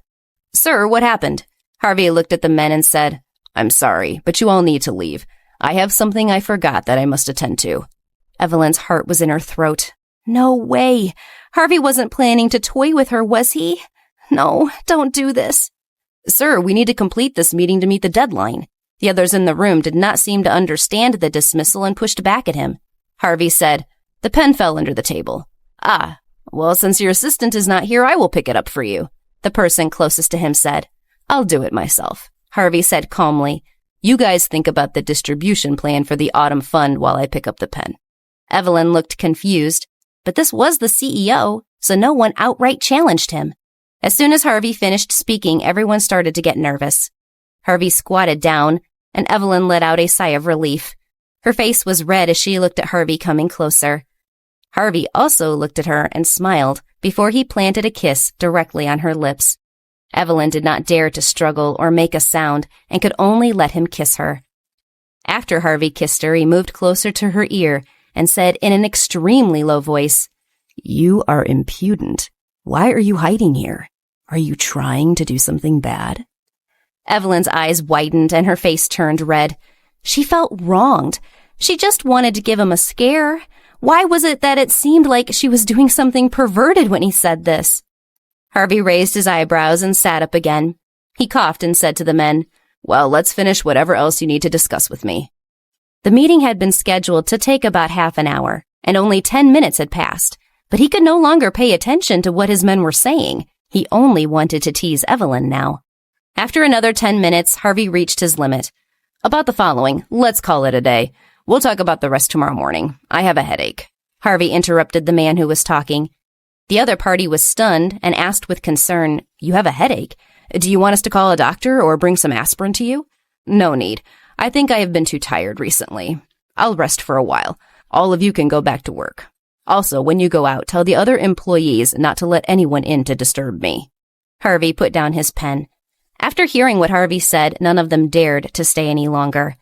"Sir, what happened?" Harvey looked at the men and said, "I'm sorry, but you all need to leave. I have something I forgot that I must attend to." Evelyn's heart was in her throat. No way. Harvey wasn't planning to toy with her, was he? No, don't do this. "Sir, we need to complete this meeting to meet the deadline." The others in the room did not seem to understand the dismissal and pushed back at him. Harvey said, "The pen fell under the table." "Ah, well, since your assistant is not here, I will pick it up for you," the person closest to him said. "I'll do it myself," Harvey said calmly. "You guys think about the distribution plan for the autumn fund while I pick up the pen." Evelyn looked confused, but this was the CEO, so no one outright challenged him. As soon as Harvey finished speaking, everyone started to get nervous. Harvey squatted down, and Evelyn let out a sigh of relief. Her face was red as she looked at Harvey coming closer. Harvey also looked at her and smiled before he planted a kiss directly on her lips. Evelyn did not dare to struggle or make a sound and could only let him kiss her. After Harvey kissed her, he moved closer to her ear and said in an extremely low voice, "You are impudent. Why are you hiding here? Are you trying to do something bad?" Evelyn's eyes widened and her face turned red. She felt wronged. She just wanted to give him a scare. Why was it that it seemed like she was doing something perverted when he said this? Harvey raised his eyebrows and sat up again. He coughed and said to the men, "Well, let's finish whatever else you need to discuss with me." The meeting had been scheduled to take about half an hour, and only 10 minutes had passed, but he could no longer pay attention to what his men were saying. He only wanted to tease Evelyn now. After another 10 minutes, Harvey reached his limit. "About the following, let's call it a day. We'll talk about the rest tomorrow morning. I have a headache." Harvey interrupted the man who was talking. The other party was stunned and asked with concern, "You have a headache? Do you want us to call a doctor or bring some aspirin to you?" "No need. I think I have been too tired recently. I'll rest for a while. All of you can go back to work. Also, when you go out, tell the other employees not to let anyone in to disturb me." Harvey put down his pen. After hearing what Harvey said, none of them dared to stay any longer.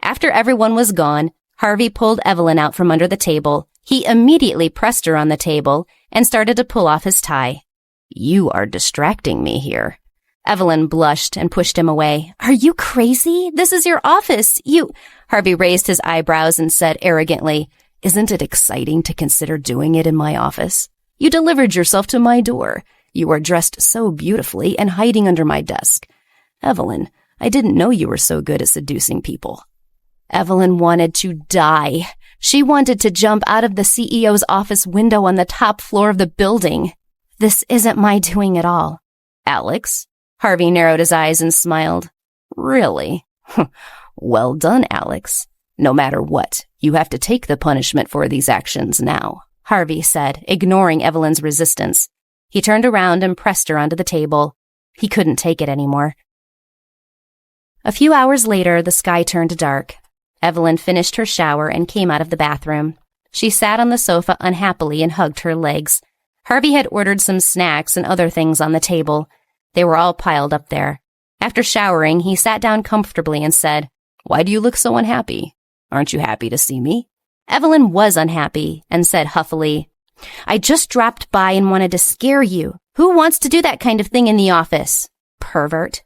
After everyone was gone, Harvey pulled Evelyn out from under the table. He immediately pressed her on the table and started to pull off his tie. "You are distracting me here." Evelyn blushed and pushed him away. "Are you crazy? This is your office. Harvey raised his eyebrows and said arrogantly, "Isn't it exciting to consider doing it in my office? You delivered yourself to my door. You are dressed so beautifully and hiding under my desk. Evelyn, I didn't know you were so good at seducing people." Evelyn wanted to die. She wanted to jump out of the CEO's office window on the top floor of the building. "This isn't my doing at all." "Alex?" Harvey narrowed his eyes and smiled. "Really? Well done, Alex. No matter what, you have to take the punishment for these actions now," Harvey said, ignoring Evelyn's resistance. He turned around and pressed her onto the table. He couldn't take it anymore. A few hours later, the sky turned dark. Evelyn finished her shower and came out of the bathroom. She sat on the sofa unhappily and hugged her legs. Harvey had ordered some snacks and other things on the table. They were all piled up there. After showering, he sat down comfortably and said, "Why do you look so unhappy? Aren't you happy to see me?" Evelyn was unhappy and said huffily, "I just dropped by and wanted to scare you. Who wants to do that kind of thing in the office? Pervert."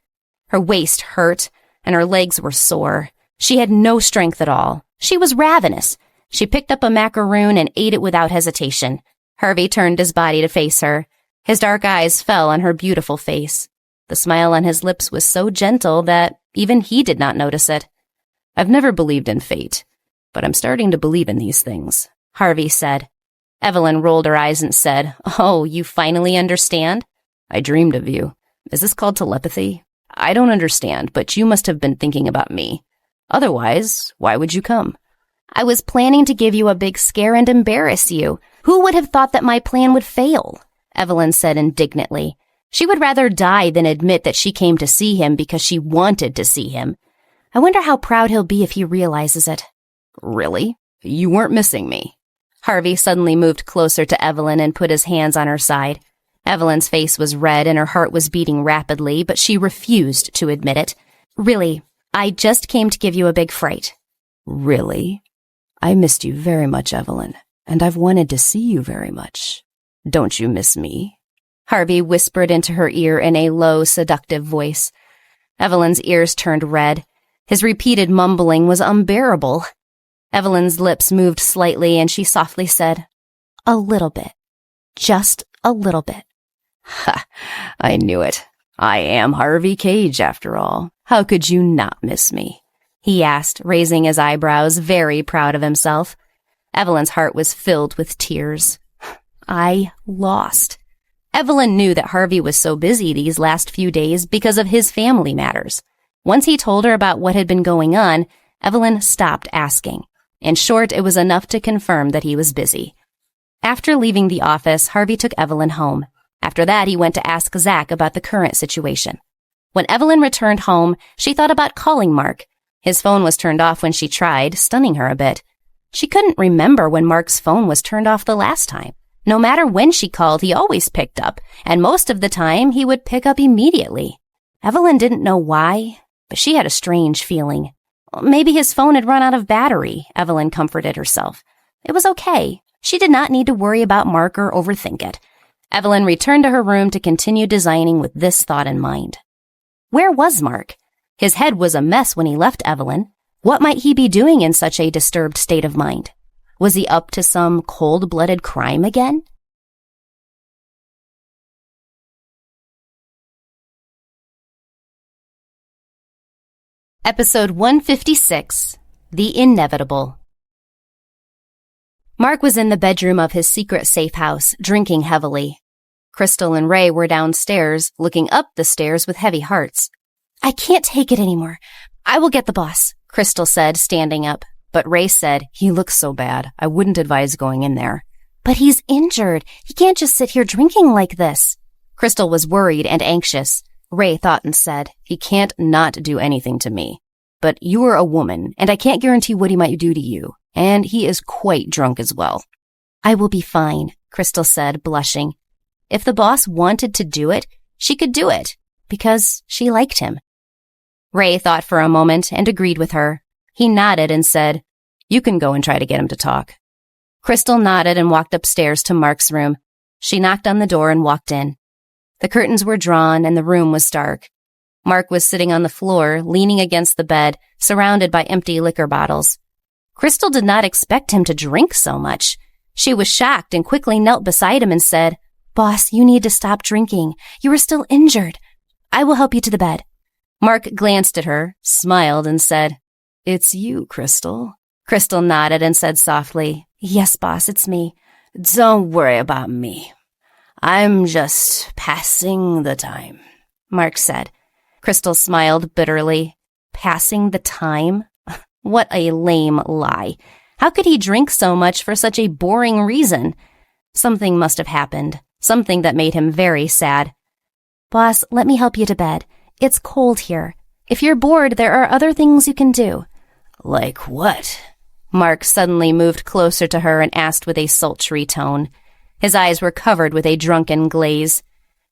Her waist hurt and her legs were sore. She had no strength at all. She was ravenous. She picked up a macaroon and ate it without hesitation. Harvey turned his body to face her. His dark eyes fell on her beautiful face. The smile on his lips was so gentle that even he did not notice it. "I've never believed in fate, but I'm starting to believe in these things," Harvey said. Evelyn rolled her eyes and said, "Oh, you finally understand?" "I dreamed of you. Is this called telepathy? I don't understand, but you must have been thinking about me. Otherwise, why would you come?" "I was planning to give you a big scare and embarrass you. Who would have thought that my plan would fail?" Evelyn said indignantly. She would rather die than admit that she came to see him because she wanted to see him. I wonder how proud he'll be if he realizes it. "Really? You weren't missing me." Harvey suddenly moved closer to Evelyn and put his hands on her side. Evelyn's face was red and her heart was beating rapidly, but she refused to admit it. "Really, I just came to give you a big fright." Really? I missed you very much, Evelyn, and I've wanted to see you very much. Don't you miss me? Harvey whispered into her ear in a low, seductive voice. Evelyn's ears turned red. His repeated mumbling was unbearable. Evelyn's lips moved slightly, and she softly said, "A little bit. Just a little bit." Ha! I knew it. I am Harvey Cage, after all. How could you not miss me? He asked, raising his eyebrows, very proud of himself. Evelyn's heart was filled with tears. I lost. Evelyn knew that Harvey was so busy these last few days because of his family matters. Once he told her about what had been going on, Evelyn stopped asking. In short, it was enough to confirm that he was busy. After leaving the office, Harvey took Evelyn home. After that, he went to ask Zach about the current situation. When Evelyn returned home, she thought about calling Mark. His phone was turned off when she tried, stunning her a bit. She couldn't remember when Mark's phone was turned off the last time. No matter when she called, he always picked up, and most of the time, he would pick up immediately. Evelyn didn't know why, but she had a strange feeling. Maybe his phone had run out of battery, Evelyn comforted herself. It was okay. She did not need to worry about Mark or overthink it. Evelyn returned to her room to continue designing with this thought in mind. Where was Mark? His head was a mess when he left Evelyn. What might he be doing in such a disturbed state of mind? Was he up to some cold-blooded crime again? Episode 156, The Inevitable. Mark was in the bedroom of his secret safe house, drinking heavily. Crystal and Ray were downstairs, looking up the stairs with heavy hearts. I can't take it anymore. I will get the boss, Crystal said, standing up. But Ray said, he looks so bad. I wouldn't advise going in there. But he's injured. He can't just sit here drinking like this. Crystal was worried and anxious. Ray thought and said, he can't not do anything to me. But you are a woman, and I can't guarantee what he might do to you. And he is quite drunk as well. I will be fine, Crystal said, blushing. If the boss wanted to do it, she could do it, because she liked him. Ray thought for a moment and agreed with her. He nodded and said, you can go and try to get him to talk. Crystal nodded and walked upstairs to Mark's room. She knocked on the door and walked in. The curtains were drawn and the room was dark. Mark was sitting on the floor, leaning against the bed, surrounded by empty liquor bottles. Crystal did not expect him to drink so much. She was shocked and quickly knelt beside him and said, Boss, you need to stop drinking. You are still injured. I will help you to the bed. Mark glanced at her, smiled, and said, It's you, Crystal. Crystal nodded and said softly, Yes, boss, it's me. Don't worry about me. I'm just passing the time, Mark said. Crystal smiled bitterly. Passing the time? What a lame lie. How could he drink so much for such a boring reason? Something must have happened, something that made him very sad. Boss, let me help you to bed. It's cold here. If you're bored, there are other things you can do. Like what? Mark suddenly moved closer to her and asked with a sultry tone. His eyes were covered with a drunken glaze.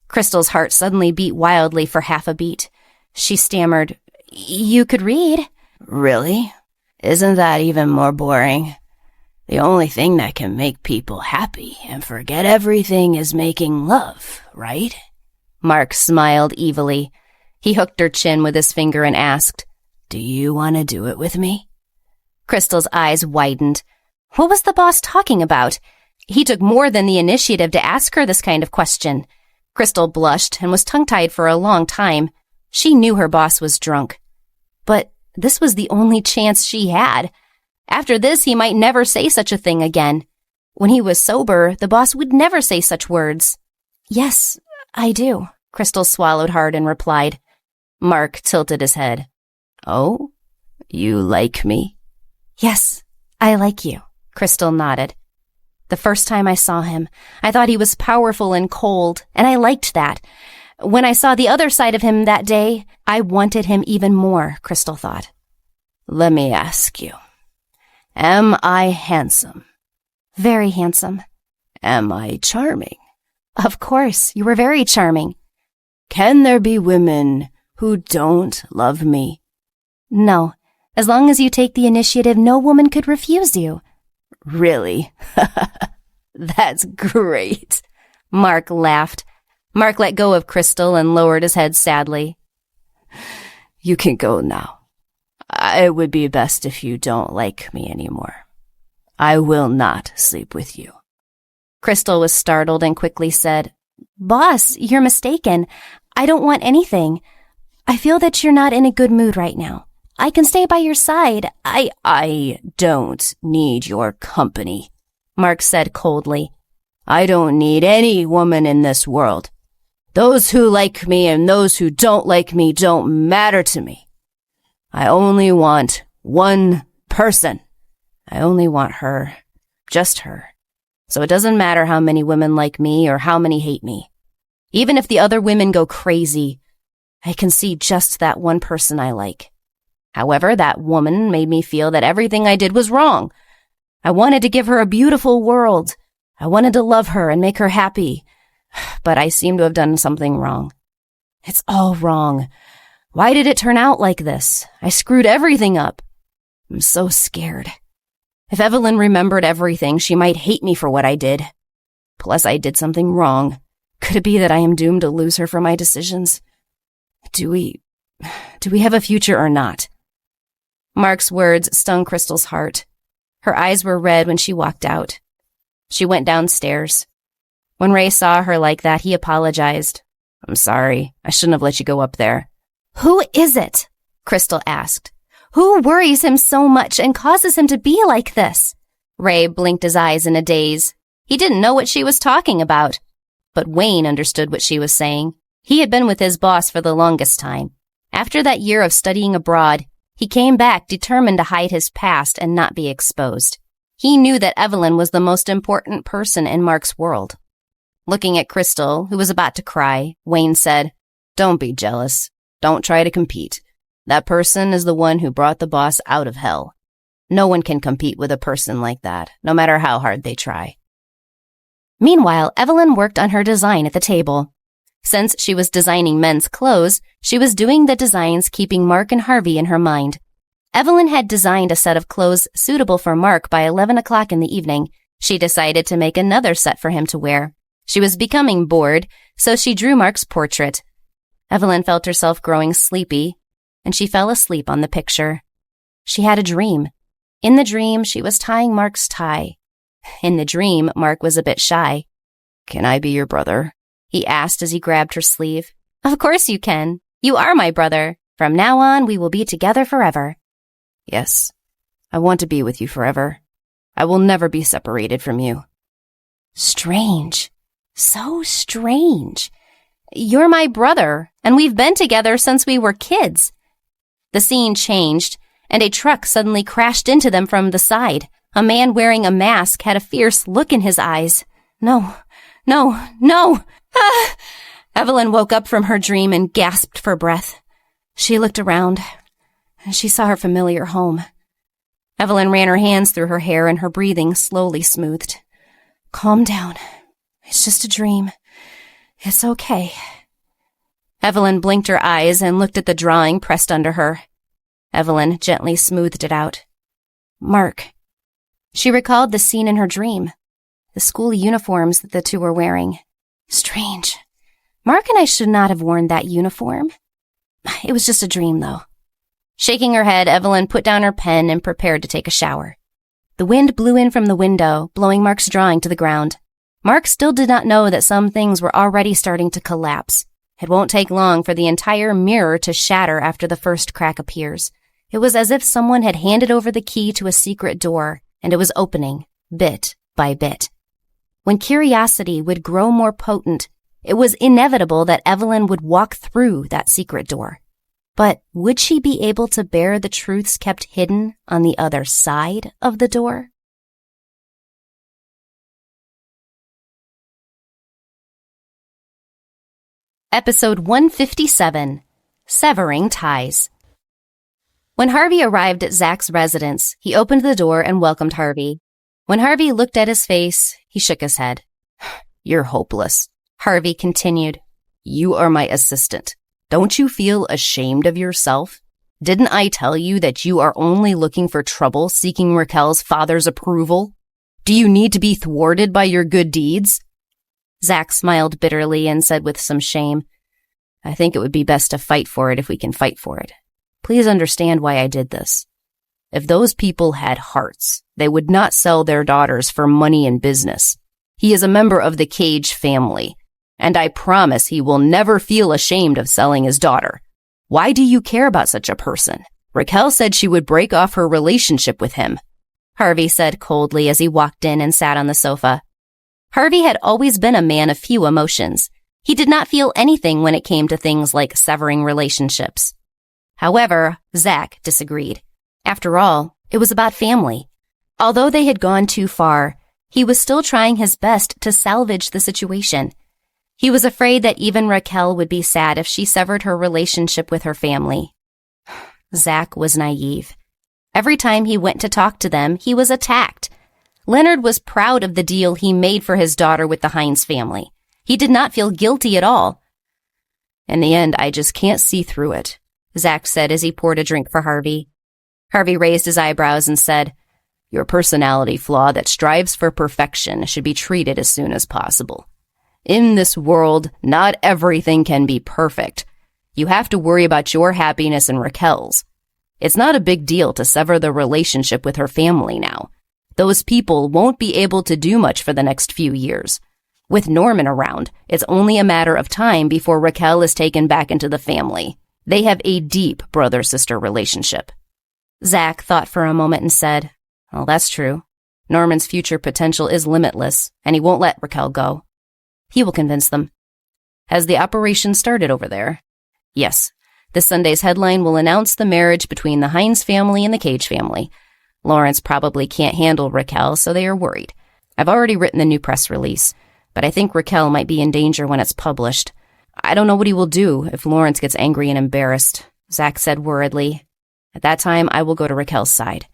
Crystal's heart suddenly beat wildly for half a beat. She stammered, You could read. Really? Isn't that even more boring? The only thing that can make people happy and forget everything is making love, right? Mark smiled evilly. He hooked her chin with his finger and asked, Do you want to do it with me? Crystal's eyes widened. What was the boss talking about? He took more than the initiative to ask her this kind of question. Crystal blushed and was tongue-tied for a long time. She knew her boss was drunk. But this was the only chance she had. After this, he might never say such a thing again. When he was sober, the boss would never say such words. Yes, I do, Crystal swallowed hard and replied. Mark tilted his head. Oh, you like me? Yes, I like you, Crystal nodded. The first time I saw him, I thought he was powerful and cold, and I liked that. When I saw the other side of him that day, I wanted him even more, Crystal thought. Let me ask you, am I handsome? Very handsome. Am I charming? Of course, you were very charming. Can there be women who don't love me? No, As long as you take the initiative, no woman could refuse you. Really? That's great. Mark laughed. Mark let go of Crystal and lowered his head sadly. You can go now. It would be best if you don't like me anymore. I will not sleep with you. Crystal was startled and quickly said, Boss, you're mistaken. I don't want anything. I feel that you're not in a good mood right now. I can stay by your side. I don't need your company, Mark said coldly. I don't need any woman in this world. Those who like me and those who don't like me don't matter to me. I only want one person. I only want her, just her. So it doesn't matter how many women like me or how many hate me. Even if the other women go crazy, I can see just that one person I like. However, that woman made me feel that everything I did was wrong. I wanted to give her a beautiful world. I wanted to love her and make her happy. But I seem to have done something wrong. It's all wrong. Why did it turn out like this? I screwed everything up. I'm so scared. If Evelyn remembered everything, she might hate me for what I did. Plus, I did something wrong. Could it be that I am doomed to lose her for my decisions? Do we have a future or not? Mark's words stung Crystal's heart. Her eyes were red when she walked out. She went downstairs. When Ray saw her like that, he apologized. I'm sorry. I shouldn't have let you go up there. Who is it? Crystal asked. Who worries him so much and causes him to be like this? Ray blinked his eyes in a daze. He didn't know what she was talking about. But Wayne understood what she was saying. He had been with his boss for the longest time. After that year of studying abroad, he came back determined to hide his past and not be exposed. He knew that Evelyn was the most important person in Mark's world. Looking at Crystal, who was about to cry, Wayne said, Don't be jealous. Don't try to compete. That person is the one who brought the boss out of hell. No one can compete with a person like that, no matter how hard they try. Meanwhile, Evelyn worked on her design at the table. Since she was designing men's clothes, she was doing the designs keeping Mark and Harvey in her mind. Evelyn had designed a set of clothes suitable for Mark by 11 o'clock in the evening. She decided to make another set for him to wear. She was becoming bored, so she drew Mark's portrait. Evelyn felt herself growing sleepy, and she fell asleep on the picture. She had a dream. In the dream, she was tying Mark's tie. In the dream, Mark was a bit shy. Can I be your brother? He asked as he grabbed her sleeve. Of course you can. You are my brother. From now on, we will be together forever. Yes, I want to be with you forever. I will never be separated from you. Strange. So strange. You're my brother, and we've been together since we were kids. The scene changed, and a truck suddenly crashed into them from the side. A man wearing a mask had a fierce look in his eyes. No. Ah! Evelyn woke up from her dream and gasped for breath. She looked around, and she saw her familiar home. Evelyn ran her hands through her hair, and her breathing slowly smoothed. Calm down. It's just a dream. It's okay. Evelyn blinked her eyes and looked at the drawing pressed under her. Evelyn gently smoothed it out. Mark. She recalled the scene in her dream. The school uniforms that the two were wearing. Strange. Mark and I should not have worn that uniform. It was just a dream, though. Shaking her head, Evelyn put down her pen and prepared to take a shower. The wind blew in from the window, blowing Mark's drawing to the ground. Mark still did not know that some things were already starting to collapse. It won't take long for the entire mirror to shatter after the first crack appears. It was as if someone had handed over the key to a secret door, and it was opening, bit by bit. When curiosity would grow more potent, it was inevitable that Evelyn would walk through that secret door. But would she be able to bear the truths kept hidden on the other side of the door? Episode 157, Severing Ties. When Harvey arrived at Zach's residence, he opened the door and welcomed Harvey. When Harvey looked at his face, he shook his head. You're hopeless. Harvey continued. You are my assistant. Don't you feel ashamed of yourself? Didn't I tell you that you are only looking for trouble seeking Raquel's father's approval? Do you need to be thwarted by your good deeds?" Zach smiled bitterly and said with some shame, "I think it would be best to fight for it if we can fight for it. Please understand why I did this. If those people had hearts, they would not sell their daughters for money and business. He is a member of the Cage family, and I promise he will never feel ashamed of selling his daughter. Why do you care about such a person? Raquel said she would break off her relationship with him," Harvey said coldly as he walked in and sat on the sofa. Harvey had always been a man of few emotions. He did not feel anything when it came to things like severing relationships. However, Zach disagreed. After all, it was about family. Although they had gone too far, he was still trying his best to salvage the situation. He was afraid that even Raquel would be sad if she severed her relationship with her family. Zach was naive. Every time he went to talk to them, he was attacked. Leonard was proud of the deal he made for his daughter with the Hines family. He did not feel guilty at all. "In the end, I just can't see through it," Zach said as he poured a drink for Harvey. Harvey raised his eyebrows and said, "Your personality flaw that strives for perfection should be treated as soon as possible. In this world, not everything can be perfect. You have to worry about your happiness and Raquel's. It's not a big deal to sever the relationship with her family now. Those people won't be able to do much for the next few years. With Norman around, it's only a matter of time before Raquel is taken back into the family. They have a deep brother-sister relationship." Zach thought for a moment and said, "Well, that's true. Norman's future potential is limitless, and he won't let Raquel go. He will convince them." "Has the operation started over there?" "Yes. This Sunday's headline will announce the marriage between the Hines family and the Cage family. Lawrence probably can't handle Raquel, so they are worried. I've already written the new press release, but I think Raquel might be in danger when it's published. I don't know what he will do if Lawrence gets angry and embarrassed," Zach said worriedly. "At that time, I will go to Raquel's side."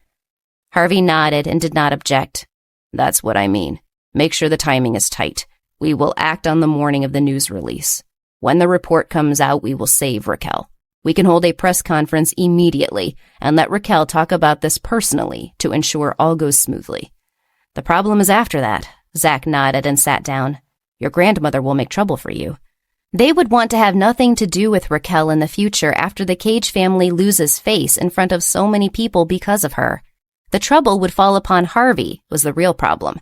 Harvey nodded and did not object. "That's what I mean. Make sure the timing is tight. We will act on the morning of the news release. When the report comes out, we will save Raquel. We can hold a press conference immediately and let Raquel talk about this personally to ensure all goes smoothly. The problem is after that." Zach nodded and sat down. "Your grandmother will make trouble for you. They would want to have nothing to do with Raquel in the future after the Cage family loses face in front of so many people because of her. The trouble would fall upon Harvey, was the real problem.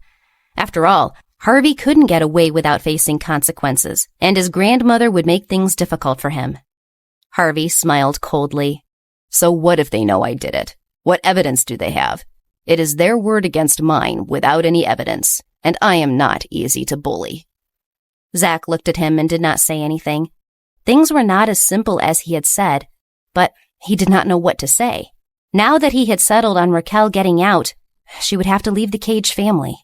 After all, Harvey couldn't get away without facing consequences, and his grandmother would make things difficult for him." Harvey smiled coldly. "So what if they know I did it? What evidence do they have? It is their word against mine without any evidence, and I am not easy to bully." Zach looked at him and did not say anything. Things were not as simple as he had said, but he did not know what to say. Now that he had settled on Raquel getting out, she would have to leave the Cage family.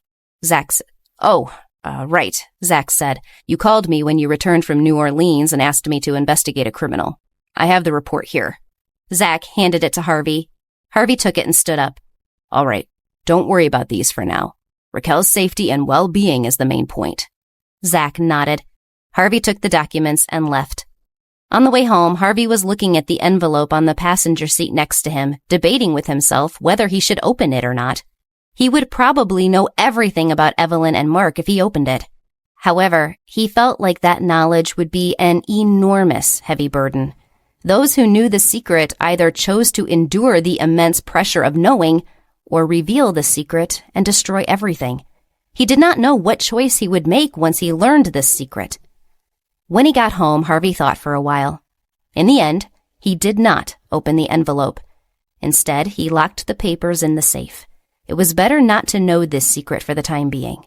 Right, Zach said. "You called me when you returned from New Orleans and asked me to investigate a criminal. I have the report here." Zach handed it to Harvey. Harvey took it and stood up. "All right, don't worry about these for now. Raquel's safety and well-being is the main point." Zach nodded. Harvey took the documents and left. On the way home, Harvey was looking at the envelope on the passenger seat next to him, debating with himself whether he should open it or not. He would probably know everything about Evelyn and Mark if he opened it. However, he felt like that knowledge would be an enormous, heavy burden. Those who knew the secret either chose to endure the immense pressure of knowing or reveal the secret and destroy everything. He did not know what choice he would make once he learned this secret. When he got home, Harvey thought for a while. In the end, he did not open the envelope. Instead, he locked the papers in the safe. It was better not to know this secret for the time being.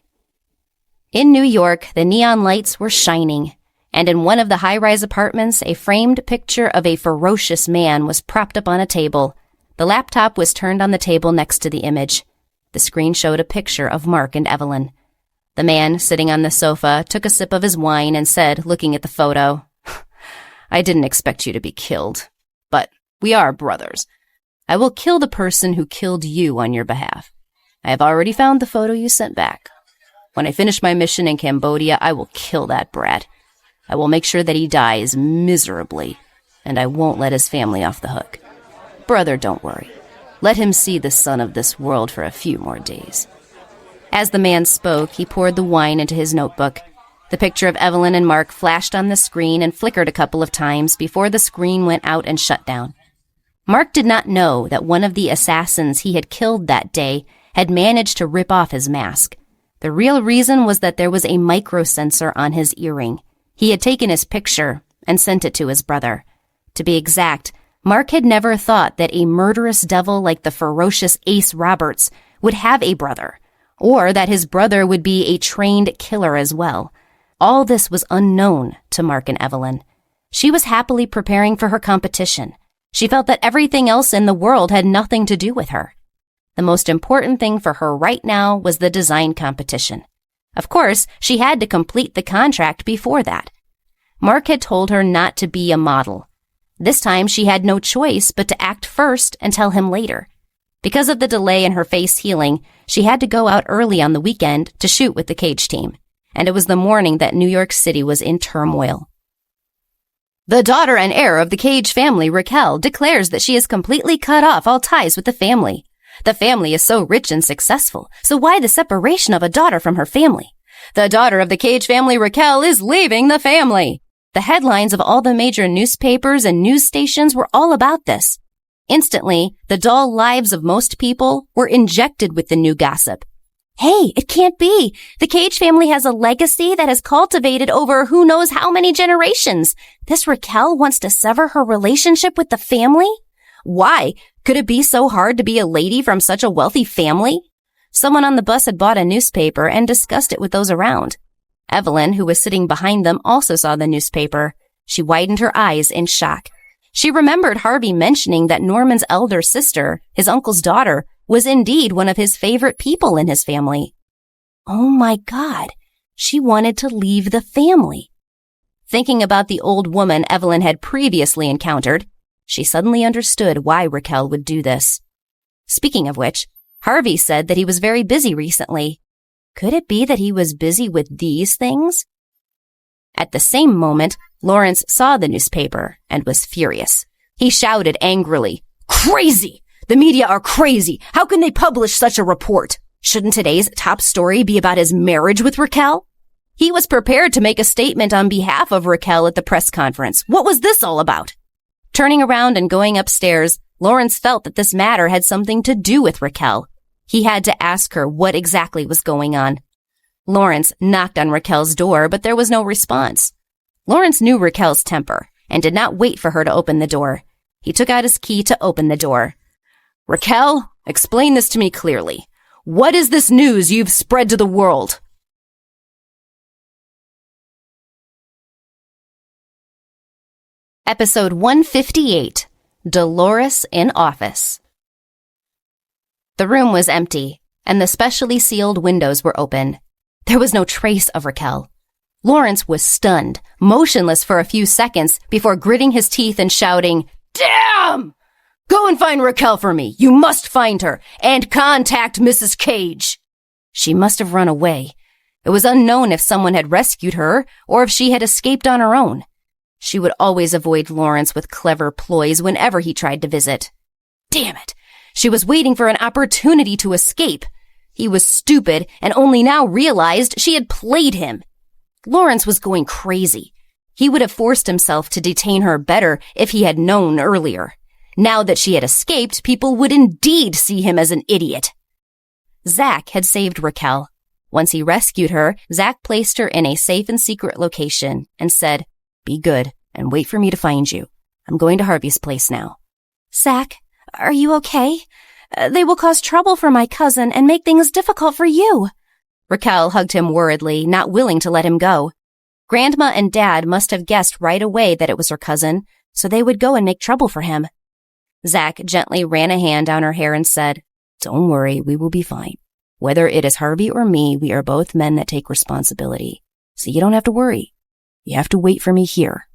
In New York, the neon lights were shining, and in one of the high-rise apartments, a framed picture of a ferocious man was propped up on a table. The laptop was turned on the table next to the image. The screen showed a picture of Mark and Evelyn. The man, sitting on the sofa, took a sip of his wine and said, looking at the photo, "I didn't expect you to be killed, but we are brothers. I will kill the person who killed you on your behalf. I have already found the photo you sent back. When I finish my mission in Cambodia, I will kill that brat. I will make sure that he dies miserably, and I won't let his family off the hook." Brother, don't worry. Let him see the sun of this world for a few more days." As the man spoke, he poured the wine into his notebook. The picture of Evelyn and Mark flashed on the screen and flickered a couple of times before the screen went out and shut down. Mark did not know that one of the assassins he had killed that day had managed to rip off his mask. The real reason was that there was a microsensor on his earring. He had taken his picture and sent it to his brother. To be exact, Mark had never thought that a murderous devil like the ferocious Ace Roberts would have a brother, or that his brother would be a trained killer as well. All this was unknown to Mark and Evelyn. She was happily preparing for her competition. She felt that everything else in the world had nothing to do with her. The most important thing for her right now was the design competition. Of course, she had to complete the contract before that. Mark had told her not to be a model. This time she had no choice but to act first and tell him later. Because of the delay in her face healing, she had to go out early on the weekend to shoot with the Cage team. And it was the morning that New York City was in turmoil. The daughter and heir of the Cage family, Raquel, declares that she has completely cut off all ties with the family. The family is so rich and successful, so why the separation of a daughter from her family? The daughter of the Cage family, Raquel, is leaving the family. The headlines of all the major newspapers and news stations were all about this. Instantly, the dull lives of most people were injected with the new gossip. Hey, it can't be. The Cage family has a legacy that has cultivated over who knows how many generations. This Raquel wants to sever her relationship with the family? Why? Could it be so hard to be a lady from such a wealthy family? Someone on the bus had bought a newspaper and discussed it with those around. Evelyn, who was sitting behind them, also saw the newspaper. She widened her eyes in shock. She remembered Harvey mentioning that Norman's elder sister, his uncle's daughter, was indeed one of his favorite people in his family. Oh my God, she wanted to leave the family. Thinking about the old woman Evelyn had previously encountered, she suddenly understood why Raquel would do this. Speaking of which, Harvey said that he was very busy recently. Could it be that he was busy with these things? At the same moment, Lawrence saw the newspaper and was furious. He shouted angrily, "Crazy! The media are crazy! How can they publish such a report? Shouldn't today's top story be about his marriage with Raquel?" He was prepared to make a statement on behalf of Raquel at the press conference. What was this all about? Turning around and going upstairs, Lawrence felt that this matter had something to do with Raquel. He had to ask her what exactly was going on. Lawrence knocked on Raquel's door, but there was no response. Lawrence knew Raquel's temper and did not wait for her to open the door. He took out his key to open the door. "Raquel, explain this to me clearly. What is this news you've spread to the world?" Episode 158, Dolores in Office. The room was empty, and the specially sealed windows were open. There was no trace of Raquel. Lawrence was stunned, motionless for a few seconds before gritting his teeth and shouting, "Damn! Go and find Raquel for me. You must find her, and contact Mrs. Cage." She must have run away. It was unknown if someone had rescued her or if she had escaped on her own. She would always avoid Lawrence with clever ploys whenever he tried to visit. Damn it! She was waiting for an opportunity to escape. He was stupid and only now realized she had played him. Lawrence was going crazy. He would have forced himself to detain her better if he had known earlier. Now that she had escaped, people would indeed see him as an idiot. Zach had saved Raquel. Once he rescued her, Zach placed her in a safe and secret location and said, "Be good and wait for me to find you. I'm going to Harvey's place now." "Zach, are you okay? They will cause trouble for my cousin and make things difficult for you." Raquel hugged him worriedly, not willing to let him go. Grandma and Dad must have guessed right away that it was her cousin, so they would go and make trouble for him. Zach gently ran a hand down her hair and said, "Don't worry, we will be fine. Whether it is Harvey or me, we are both men that take responsibility. So you don't have to worry. You have to wait for me here."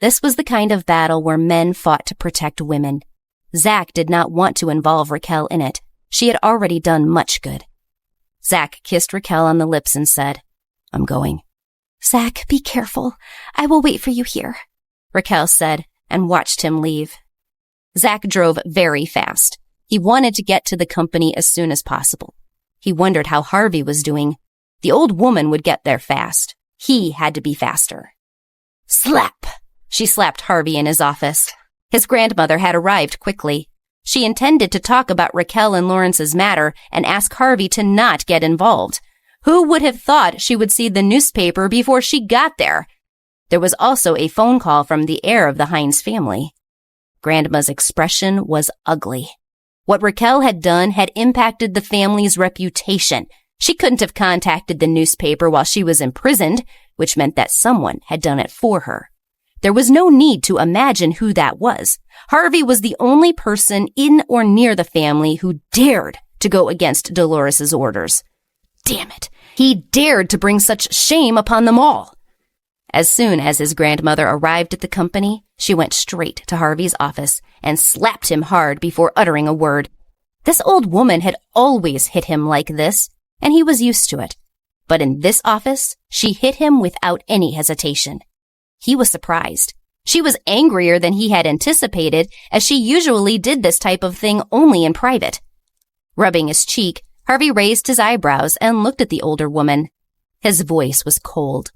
This was the kind of battle where men fought to protect women. Zach did not want to involve Raquel in it. She had already done much good. Zach kissed Raquel on the lips and said, "I'm going." "Zach, be careful. I will wait for you here," Raquel said and watched him leave. Zach drove very fast. He wanted to get to the company as soon as possible. He wondered how Harvey was doing. The old woman would get there fast. He had to be faster. Slap! She slapped Harvey in his office. His grandmother had arrived quickly. She intended to talk about Raquel and Lawrence's matter and ask Harvey to not get involved. Who would have thought she would see the newspaper before she got there? There was also a phone call from the heir of the Hines family. Grandma's expression was ugly. What Raquel had done had impacted the family's reputation. She couldn't have contacted the newspaper while she was imprisoned, which meant that someone had done it for her. There was no need to imagine who that was. Harvey was the only person in or near the family who dared to go against Dolores's orders. Damn it! He dared to bring such shame upon them all. As soon as his grandmother arrived at the company, she went straight to Harvey's office and slapped him hard before uttering a word. This old woman had always hit him like this, and he was used to it. But in this office, she hit him without any hesitation. He was surprised. She was angrier than he had anticipated, as she usually did this type of thing only in private. Rubbing his cheek, Harvey raised his eyebrows and looked at the older woman. His voice was cold.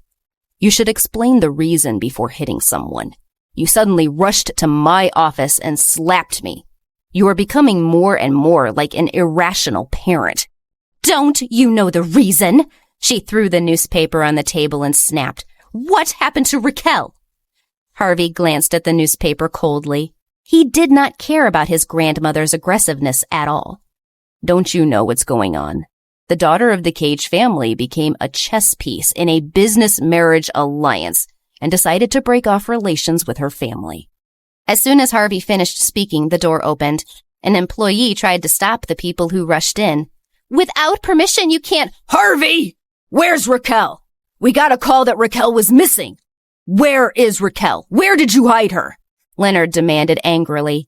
You should explain the reason before hitting someone. You suddenly rushed to my office and slapped me. You are becoming more and more like an irrational parent. Don't you know the reason? She threw the newspaper on the table and snapped. What happened to Raquel? Harvey glanced at the newspaper coldly. He did not care about his grandmother's aggressiveness at all. Don't you know what's going on? The daughter of the Cage family became a chess piece in a business-marriage alliance and decided to break off relations with her family. As soon as Harvey finished speaking, the door opened. An employee tried to stop the people who rushed in. Without permission, you can't— Harvey! Where's Raquel? We got a call that Raquel was missing. Where is Raquel? Where did you hide her? Leonard demanded angrily.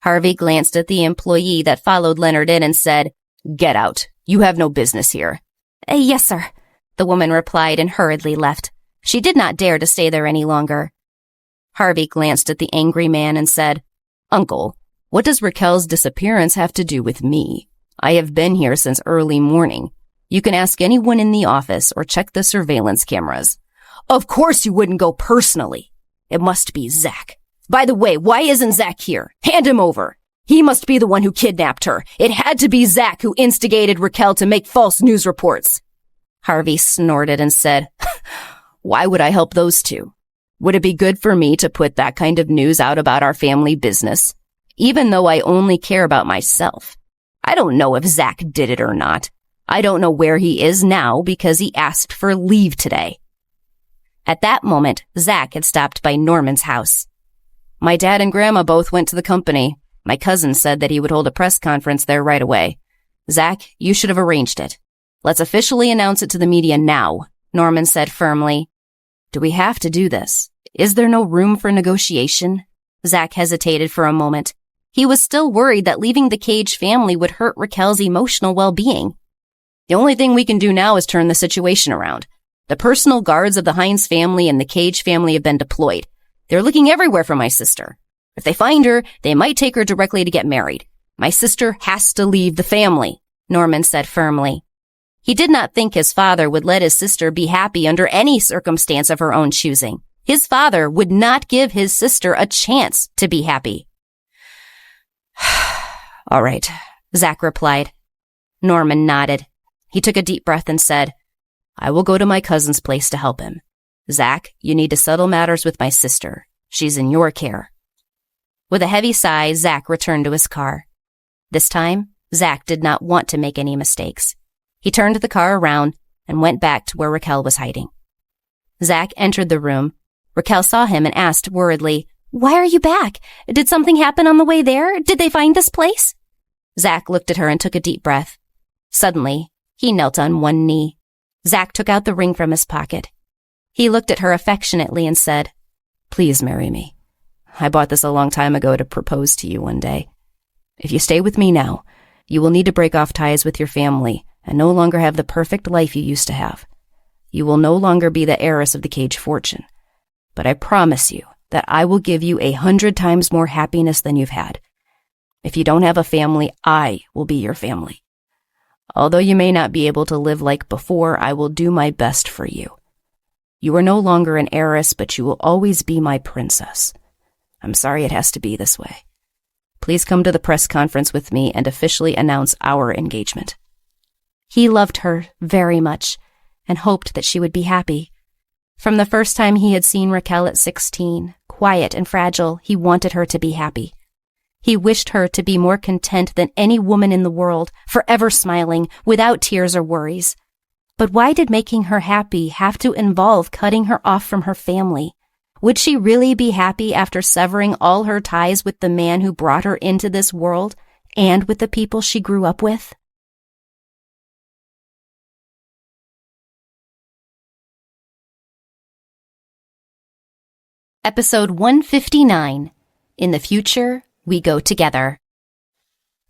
Harvey glanced at the employee that followed Leonard in and said, Get out. You have no business here. Yes, sir, the woman replied and hurriedly left. She did not dare to stay there any longer. Harvey glanced at the angry man and said, Uncle, what does Raquel's disappearance have to do with me? I have been here since early morning. You can ask anyone in the office or check the surveillance cameras. Of course you wouldn't go personally. It must be Zach. By the way, why isn't Zach here? Hand him over. He must be the one who kidnapped her. It had to be Zach who instigated Raquel to make false news reports. Harvey snorted and said, Why would I help those two? Would it be good for me to put that kind of news out about our family business? Even though I only care about myself. I don't know if Zach did it or not. I don't know where he is now because he asked for leave today. At that moment, Zach had stopped by Norman's house. My dad and Grandma both went to the company. My cousin said that he would hold a press conference there right away. Zach, you should have arranged it. Let's officially announce it to the media now, Norman said firmly. Do we have to do this? Is there no room for negotiation? Zach hesitated for a moment. He was still worried that leaving the Cage family would hurt Raquel's emotional well-being. The only thing we can do now is turn the situation around. The personal guards of the Hines family and the Cage family have been deployed. They're looking everywhere for my sister. If they find her, they might take her directly to get married. My sister has to leave the family, Norman said firmly. He did not think his father would let his sister be happy under any circumstance of her own choosing. His father would not give his sister a chance to be happy. All right, Zach replied. Norman nodded. He took a deep breath and said, I will go to my cousin's place to help him. Zach, you need to settle matters with my sister. She's in your care. With a heavy sigh, Zach returned to his car. This time, Zach did not want to make any mistakes. He turned the car around and went back to where Raquel was hiding. Zach entered the room. Raquel saw him and asked worriedly, Why are you back? Did something happen on the way there? Did they find this place? Zach looked at her and took a deep breath. Suddenly, he knelt on one knee. Zach took out the ring from his pocket. He looked at her affectionately and said, Please marry me. I bought this a long time ago to propose to you one day. If you stay with me now, you will need to break off ties with your family and no longer have the perfect life you used to have. You will no longer be the heiress of the Cage fortune. But I promise you that I will give you 100 times more happiness than you've had. If you don't have a family, I will be your family. Although you may not be able to live like before, I will do my best for you. You are no longer an heiress, but you will always be my princess. I'm sorry it has to be this way. Please come to the press conference with me and officially announce our engagement." He loved her very much and hoped that she would be happy. From the first time he had seen Raquel at 16, quiet and fragile, he wanted her to be happy. He wished her to be more content than any woman in the world, forever smiling, without tears or worries. But why did making her happy have to involve cutting her off from her family? Would she really be happy after severing all her ties with the man who brought her into this world and with the people she grew up with? Episode 159. In the Future, We Go Together.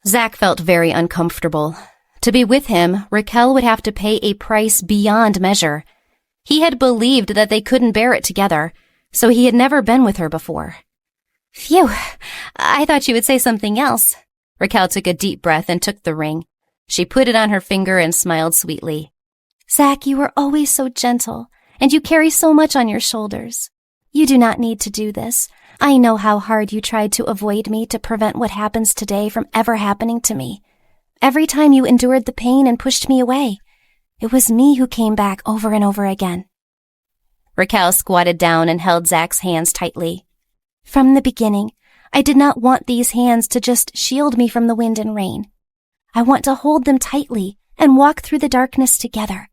Zach felt very uncomfortable. To be with him, Raquel would have to pay a price beyond measure. He had believed that they couldn't bear it together, so he had never been with her before. Phew, I thought you would say something else. Raquel took a deep breath and took the ring. She put it on her finger and smiled sweetly. Zach, you are always so gentle, and you carry so much on your shoulders. You do not need to do this. I know how hard you tried to avoid me to prevent what happens today from ever happening to me. Every time you endured the pain and pushed me away, it was me who came back over and over again. Raquel squatted down and held Zach's hands tightly. From the beginning, I did not want these hands to just shield me from the wind and rain. I want to hold them tightly and walk through the darkness together.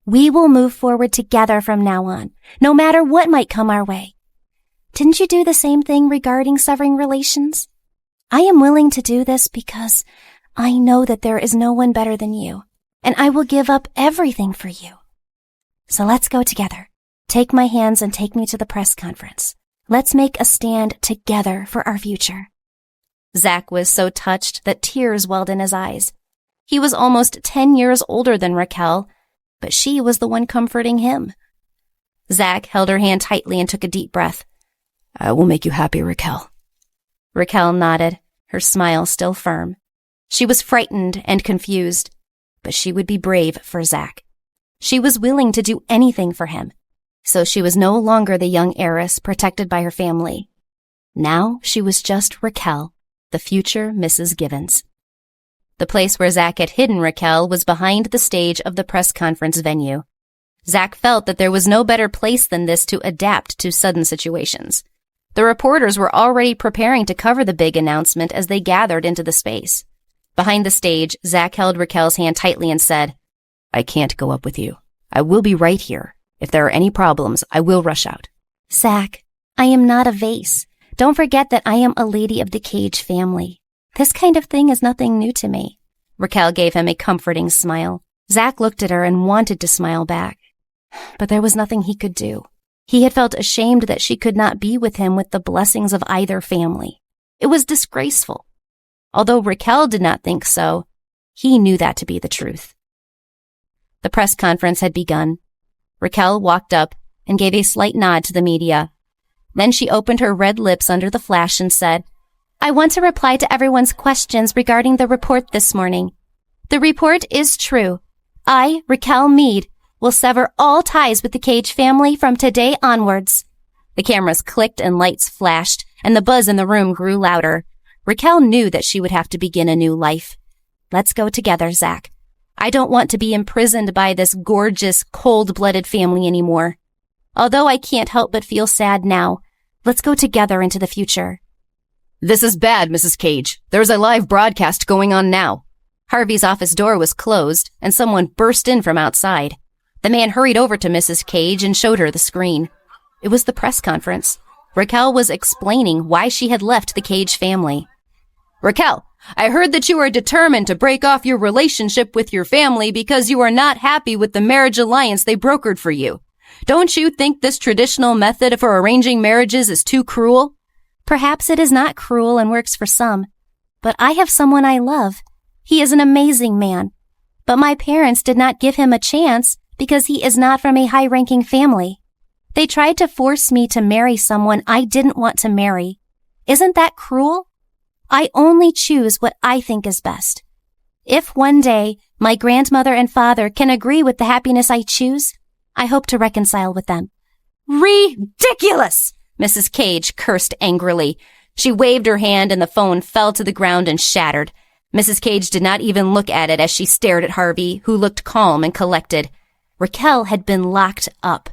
We will move forward together from now on, no matter what might come our way. Didn't you do the same thing regarding severing relations? I am willing to do this because I know that there is no one better than you, and I will give up everything for you. So let's go together. Take my hands and take me to the press conference. Let's make a stand together for our future. Zach was so touched that tears welled in his eyes. He was almost 10 years older than Raquel, but she was the one comforting him. Zach held her hand tightly and took a deep breath. I will make you happy, Raquel. Raquel nodded, her smile still firm. She was frightened and confused, but she would be brave for Zach. She was willing to do anything for him. So she was no longer the young heiress protected by her family. Now she was just Raquel, the future Mrs. Givens. The place where Zach had hidden Raquel was behind the stage of the press conference venue. Zach felt that there was no better place than this to adapt to sudden situations. The reporters were already preparing to cover the big announcement as they gathered into the space. Behind the stage, Zach held Raquel's hand tightly and said, I can't go up with you. I will be right here. If there are any problems, I will rush out. Zach, I am not a vase. Don't forget that I am a lady of the Cage family. This kind of thing is nothing new to me. Raquel gave him a comforting smile. Zach looked at her and wanted to smile back. But there was nothing he could do. He had felt ashamed that she could not be with him with the blessings of either family. It was disgraceful. Although Raquel did not think so, he knew that to be the truth. The press conference had begun. Raquel walked up and gave a slight nod to the media. Then she opened her red lips under the flash and said, I want to reply to everyone's questions regarding the report this morning. The report is true. I, Raquel Mead, will sever all ties with the Cage family from today onwards. The cameras clicked and lights flashed, and the buzz in the room grew louder. Raquel knew that she would have to begin a new life. Let's go together, Zach. I don't want to be imprisoned by this gorgeous, cold-blooded family anymore. Although I can't help but feel sad now, let's go together into the future. This is bad, Mrs. Cage. There's a live broadcast going on now. Harvey's office door was closed, and someone burst in from outside. The man hurried over to Mrs. Cage and showed her the screen. It was the press conference. Raquel was explaining why she had left the Cage family. Raquel, I heard that you are determined to break off your relationship with your family because you are not happy with the marriage alliance they brokered for you. Don't you think this traditional method for arranging marriages is too cruel? Perhaps it is not cruel and works for some, but I have someone I love. He is an amazing man, but my parents did not give him a chance because he is not from a high-ranking family. They tried to force me to marry someone I didn't want to marry. Isn't that cruel? I only choose what I think is best. If one day my grandmother and father can agree with the happiness I choose, I hope to reconcile with them." "Ridiculous!" Mrs. Cage cursed angrily. She waved her hand and the phone fell to the ground and shattered. Mrs. Cage did not even look at it as she stared at Harvey, who looked calm and collected. Raquel had been locked up.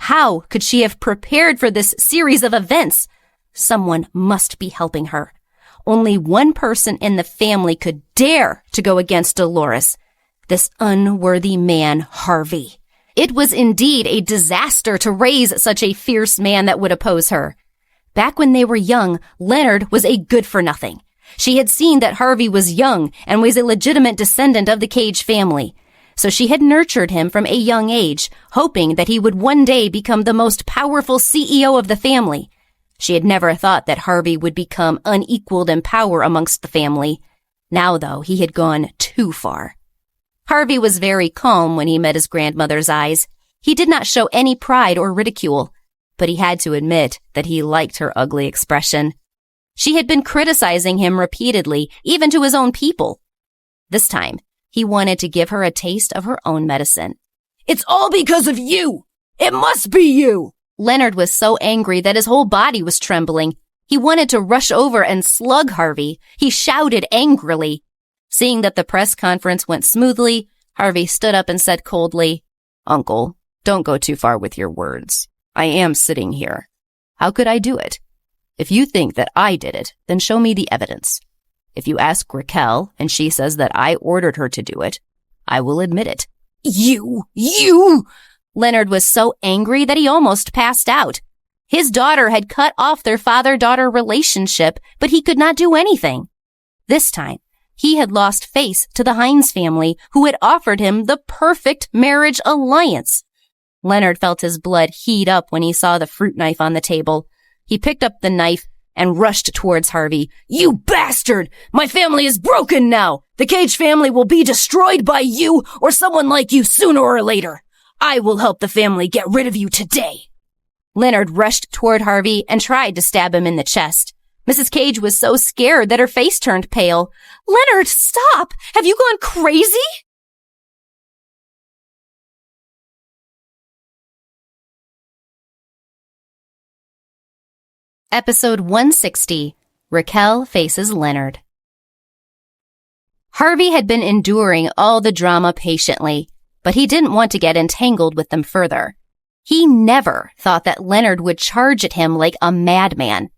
How could she have prepared for this series of events? Someone must be helping her. Only one person in the family could dare to go against Dolores. This unworthy man, Harvey. It was indeed a disaster to raise such a fierce man that would oppose her. Back when they were young, Leonard was a good-for-nothing. She had seen that Harvey was young and was a legitimate descendant of the Cage family. So she had nurtured him from a young age, hoping that he would one day become the most powerful CEO of the family. She had never thought that Harvey would become unequaled in power amongst the family. Now, though, he had gone too far. Harvey was very calm when he met his grandmother's eyes. He did not show any pride or ridicule, but he had to admit that he liked her ugly expression. She had been criticizing him repeatedly, even to his own people. This time, he wanted to give her a taste of her own medicine. "It's all because of you! It must be you!" Leonard was so angry that his whole body was trembling. He wanted to rush over and slug Harvey. He shouted angrily. Seeing that the press conference went smoothly, Harvey stood up and said coldly, "Uncle, don't go too far with your words. I am sitting here. How could I do it? If you think that I did it, then show me the evidence. If you ask Raquel and she says that I ordered her to do it, I will admit it." You! Leonard was so angry that he almost passed out. His daughter had cut off their father-daughter relationship, but he could not do anything. This time, he had lost face to the Hines family, who had offered him the perfect marriage alliance. Leonard felt his blood heat up when he saw the fruit knife on the table. He picked up the knife and rushed towards Harvey. "You bastard! My family is broken now! The Cage family will be destroyed by you or someone like you sooner or later! I will help the family get rid of you today!" Leonard rushed toward Harvey and tried to stab him in the chest. Mrs. Cage was so scared that her face turned pale. "Leonard, stop! Have you gone crazy?" Episode 160, Raquel Faces Leonard. Harvey had been enduring all the drama patiently, but he didn't want to get entangled with them further. He never thought that Leonard would charge at him like a madman.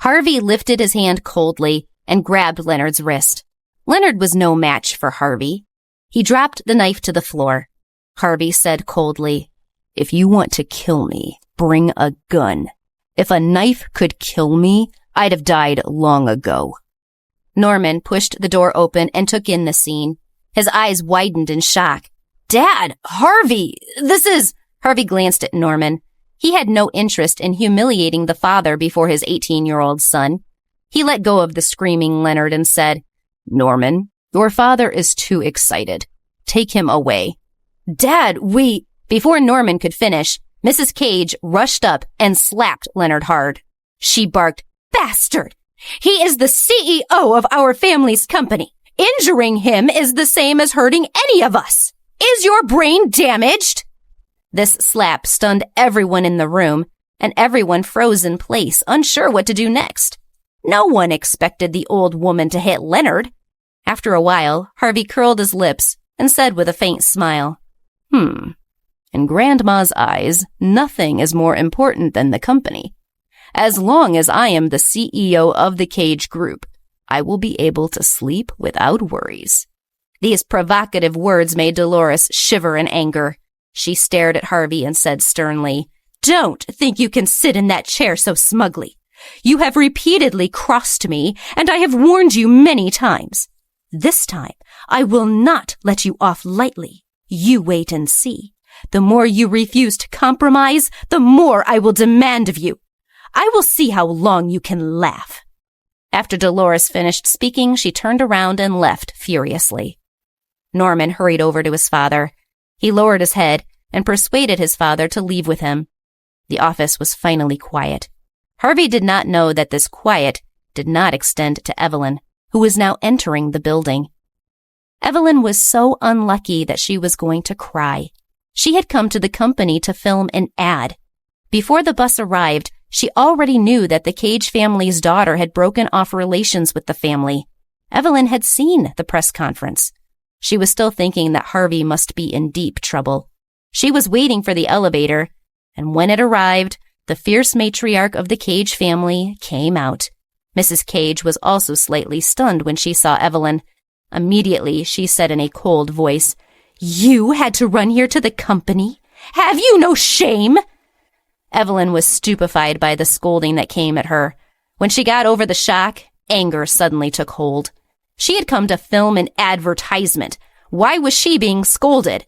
Harvey lifted his hand coldly and grabbed Leonard's wrist. Leonard was no match for Harvey. He dropped the knife to the floor. Harvey said coldly, "If you want to kill me, bring a gun. If a knife could kill me, I'd have died long ago." Norman pushed the door open and took in the scene. His eyes widened in shock. "Dad, Harvey, this is—" Harvey glanced at Norman. He had no interest in humiliating the father before his 18-year-old son. He let go of the screaming Leonard and said, "Norman, your father is too excited. Take him away." "Dad, we—" Before Norman could finish, Mrs. Cage rushed up and slapped Leonard hard. She barked, "Bastard! He is the CEO of our family's company. Injuring him is the same as hurting any of us. Is your brain damaged?" This slap stunned everyone in the room, and everyone froze in place, unsure what to do next. No one expected the old woman to hit Leonard. After a while, Harvey curled his lips and said with a faint smile, In Grandma's eyes, nothing is more important than the company. As long as I am the CEO of the Cage Group, I will be able to sleep without worries." These provocative words made Dolores shiver in anger. She stared at Harvey and said sternly, "Don't think you can sit in that chair so smugly. You have repeatedly crossed me, and I have warned you many times. This time, I will not let you off lightly. You wait and see. The more you refuse to compromise, the more I will demand of you. I will see how long you can laugh." After Dolores finished speaking, she turned around and left furiously. Norman hurried over to his father. He lowered his head and persuaded his father to leave with him. The office was finally quiet. Harvey did not know that this quiet did not extend to Evelyn, who was now entering the building. Evelyn was so unlucky that she was going to cry. She had come to the company to film an ad. Before the bus arrived, she already knew that the Cage family's daughter had broken off relations with the family. Evelyn had seen the press conference. She was still thinking that Harvey must be in deep trouble. She was waiting for the elevator, and when it arrived, the fierce matriarch of the Cage family came out. Mrs. Cage was also slightly stunned when she saw Evelyn. Immediately, she said in a cold voice, "You had to run here to the company? Have you no shame?" Evelyn was stupefied by the scolding that came at her. When she got over the shock, anger suddenly took hold. She had come to film an advertisement. Why was she being scolded?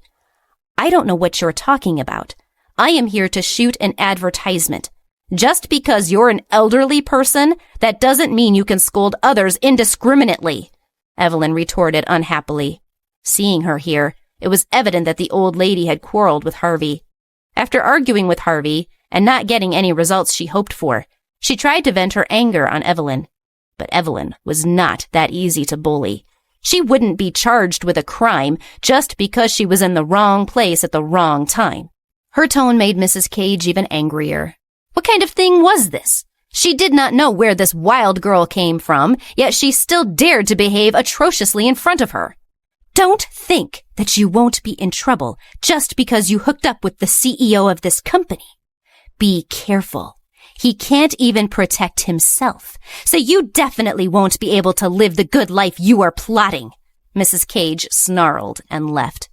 "I don't know what you're talking about. I am here to shoot an advertisement. Just because you're an elderly person, that doesn't mean you can scold others indiscriminately," Evelyn retorted unhappily. Seeing her here, it was evident that the old lady had quarreled with Harvey. After arguing with Harvey and not getting any results she hoped for, she tried to vent her anger on Evelyn. But Evelyn was not that easy to bully. She wouldn't be charged with a crime just because she was in the wrong place at the wrong time. Her tone made Mrs. Cage even angrier. What kind of thing was this? She did not know where this wild girl came from, yet she still dared to behave atrociously in front of her. "Don't think that you won't be in trouble just because you hooked up with the CEO of this company. Be careful. He can't even protect himself, so you definitely won't be able to live the good life you are plotting." Mrs. Cage snarled and left.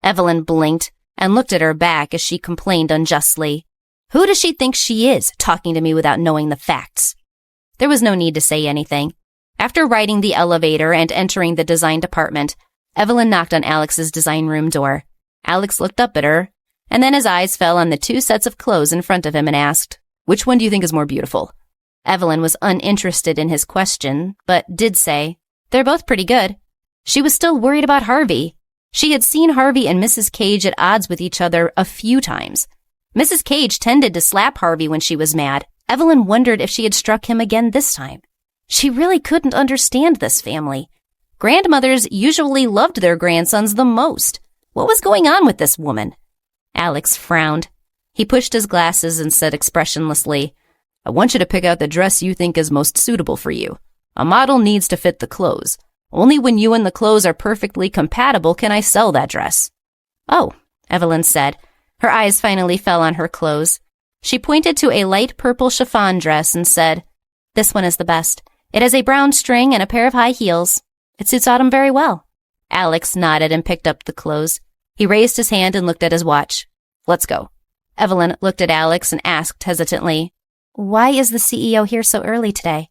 Evelyn blinked and looked at her back as she complained unjustly. "Who does she think she is, talking to me without knowing the facts?" There was no need to say anything. After riding the elevator and entering the design department, Evelyn knocked on Alex's design room door. Alex looked up at her, and then his eyes fell on the 2 sets of clothes in front of him and asked, "Which one do you think is more beautiful?" Evelyn was uninterested in his question, but did say, "They're both pretty good." She was still worried about Harvey. She had seen Harvey and Mrs. Cage at odds with each other a few times. Mrs. Cage tended to slap Harvey when she was mad. Evelyn wondered if she had struck him again this time. She really couldn't understand this family. Grandmothers usually loved their grandsons the most. What was going on with this woman? Alex frowned. He pushed his glasses and said expressionlessly, "I want you to pick out the dress you think is most suitable for you. A model needs to fit the clothes. Only when you and the clothes are perfectly compatible can I sell that dress." "Oh," Evelyn said. Her eyes finally fell on her clothes. She pointed to a light purple chiffon dress and said, "This one is the best. It has a brown string and a pair of high heels. It suits Autumn very well." Alex nodded and picked up the clothes. He raised his hand and looked at his watch. "Let's go." Evelyn looked at Alex and asked hesitantly, "Why is the CEO here so early today?"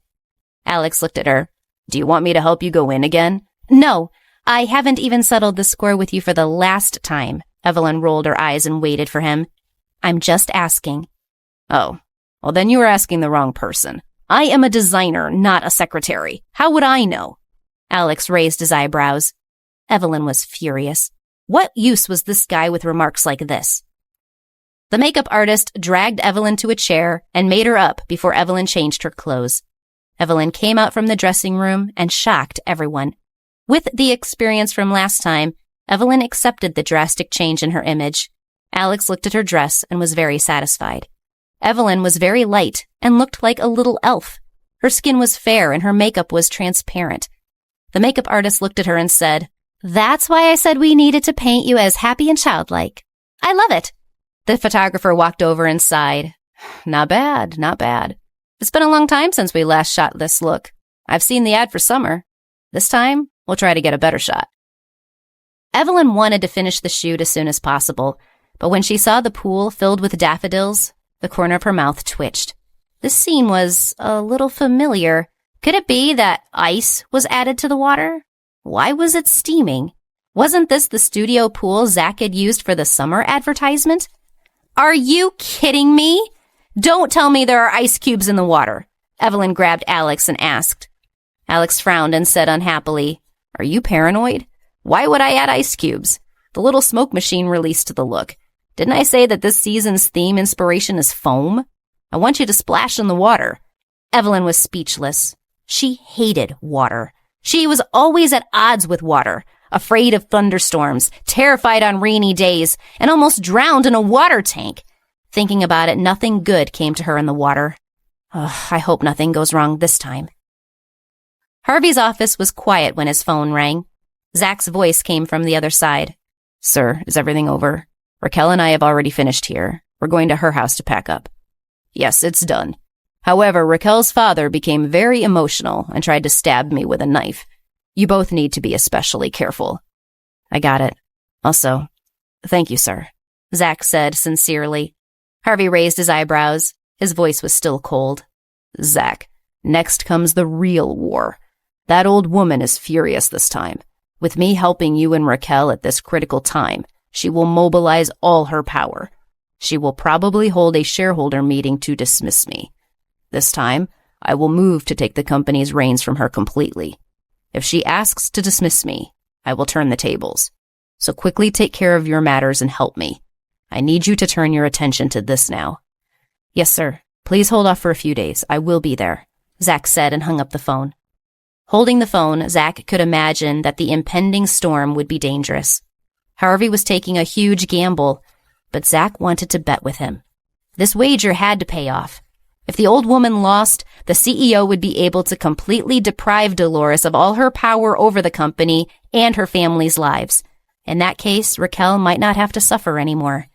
Alex looked at her. "Do you want me to help you go in again?" "No, I haven't even settled the score with you for the last time." Evelyn rolled her eyes and waited for him. "I'm just asking." "Oh, well then you are asking the wrong person. I am a designer, not a secretary. How would I know?" Alex raised his eyebrows. Evelyn was furious. What use was this guy with remarks like this? The makeup artist dragged Evelyn to a chair and made her up before Evelyn changed her clothes. Evelyn came out from the dressing room and shocked everyone. With the experience from last time, Evelyn accepted the drastic change in her image. Alex looked at her dress and was very satisfied. Evelyn was very light and looked like a little elf. Her skin was fair and her makeup was transparent. The makeup artist looked at her and said, "That's why I said we needed to paint you as happy and childlike. I love it." The photographer walked over and sighed. "Not bad, not bad. It's been a long time since we last shot this look. I've seen the ad for summer. This time, we'll try to get a better shot." Evelyn wanted to finish the shoot as soon as possible, but when she saw the pool filled with daffodils, the corner of her mouth twitched. This scene was a little familiar. Could it be that ice was added to the water? Why was it steaming? Wasn't this the studio pool Zach had used for the summer advertisement? Are you kidding me? Don't tell me there are ice cubes in the water. Evelyn grabbed Alex and asked. Alex frowned and said unhappily, "Are you paranoid? Why would I add ice cubes? The little smoke machine released the look. Didn't I say that this season's theme inspiration is foam? I want you to splash in the water." Evelyn was speechless. She hated water. She was always at odds with water, afraid of thunderstorms, terrified on rainy days, and almost drowned in a water tank. Thinking about it, nothing good came to her in the water. I hope nothing goes wrong this time. Harvey's office was quiet when his phone rang. Zach's voice came from the other side. "Sir, is everything over? Raquel and I have already finished here. We're going to her house to pack up." "Yes, it's done. However, Raquel's father became very emotional and tried to stab me with a knife. You both need to be especially careful." "I got it. Also, thank you, sir," Zach said sincerely. Harvey raised his eyebrows. His voice was still cold. "Zach, next comes the real war. That old woman is furious this time. With me helping you and Raquel at this critical time, she will mobilize all her power. She will probably hold a shareholder meeting to dismiss me. This time, I will move to take the company's reins from her completely. If she asks to dismiss me, I will turn the tables. So quickly take care of your matters and help me. I need you to turn your attention to this now." "Yes, sir. Please hold off for a few days. I will be there," Zach said and hung up the phone. Holding the phone, Zach could imagine that the impending storm would be dangerous. Harvey was taking a huge gamble, but Zach wanted to bet with him. This wager had to pay off. If the old woman lost, the CEO would be able to completely deprive Dolores of all her power over the company and her family's lives. In that case, Raquel might not have to suffer anymore.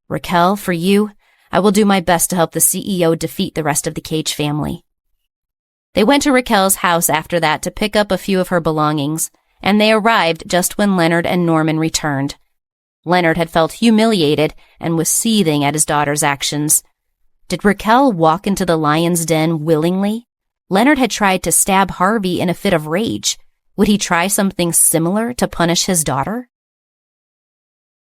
"Raquel, for you, I will do my best to help the CEO defeat the rest of the Cage family." They went to Raquel's house after that to pick up a few of her belongings, and they arrived just when Leonard and Norman returned. Leonard had felt humiliated and was seething at his daughter's actions. Did Raquel walk into the lion's den willingly? Leonard had tried to stab Harvey in a fit of rage. Would he try something similar to punish his daughter?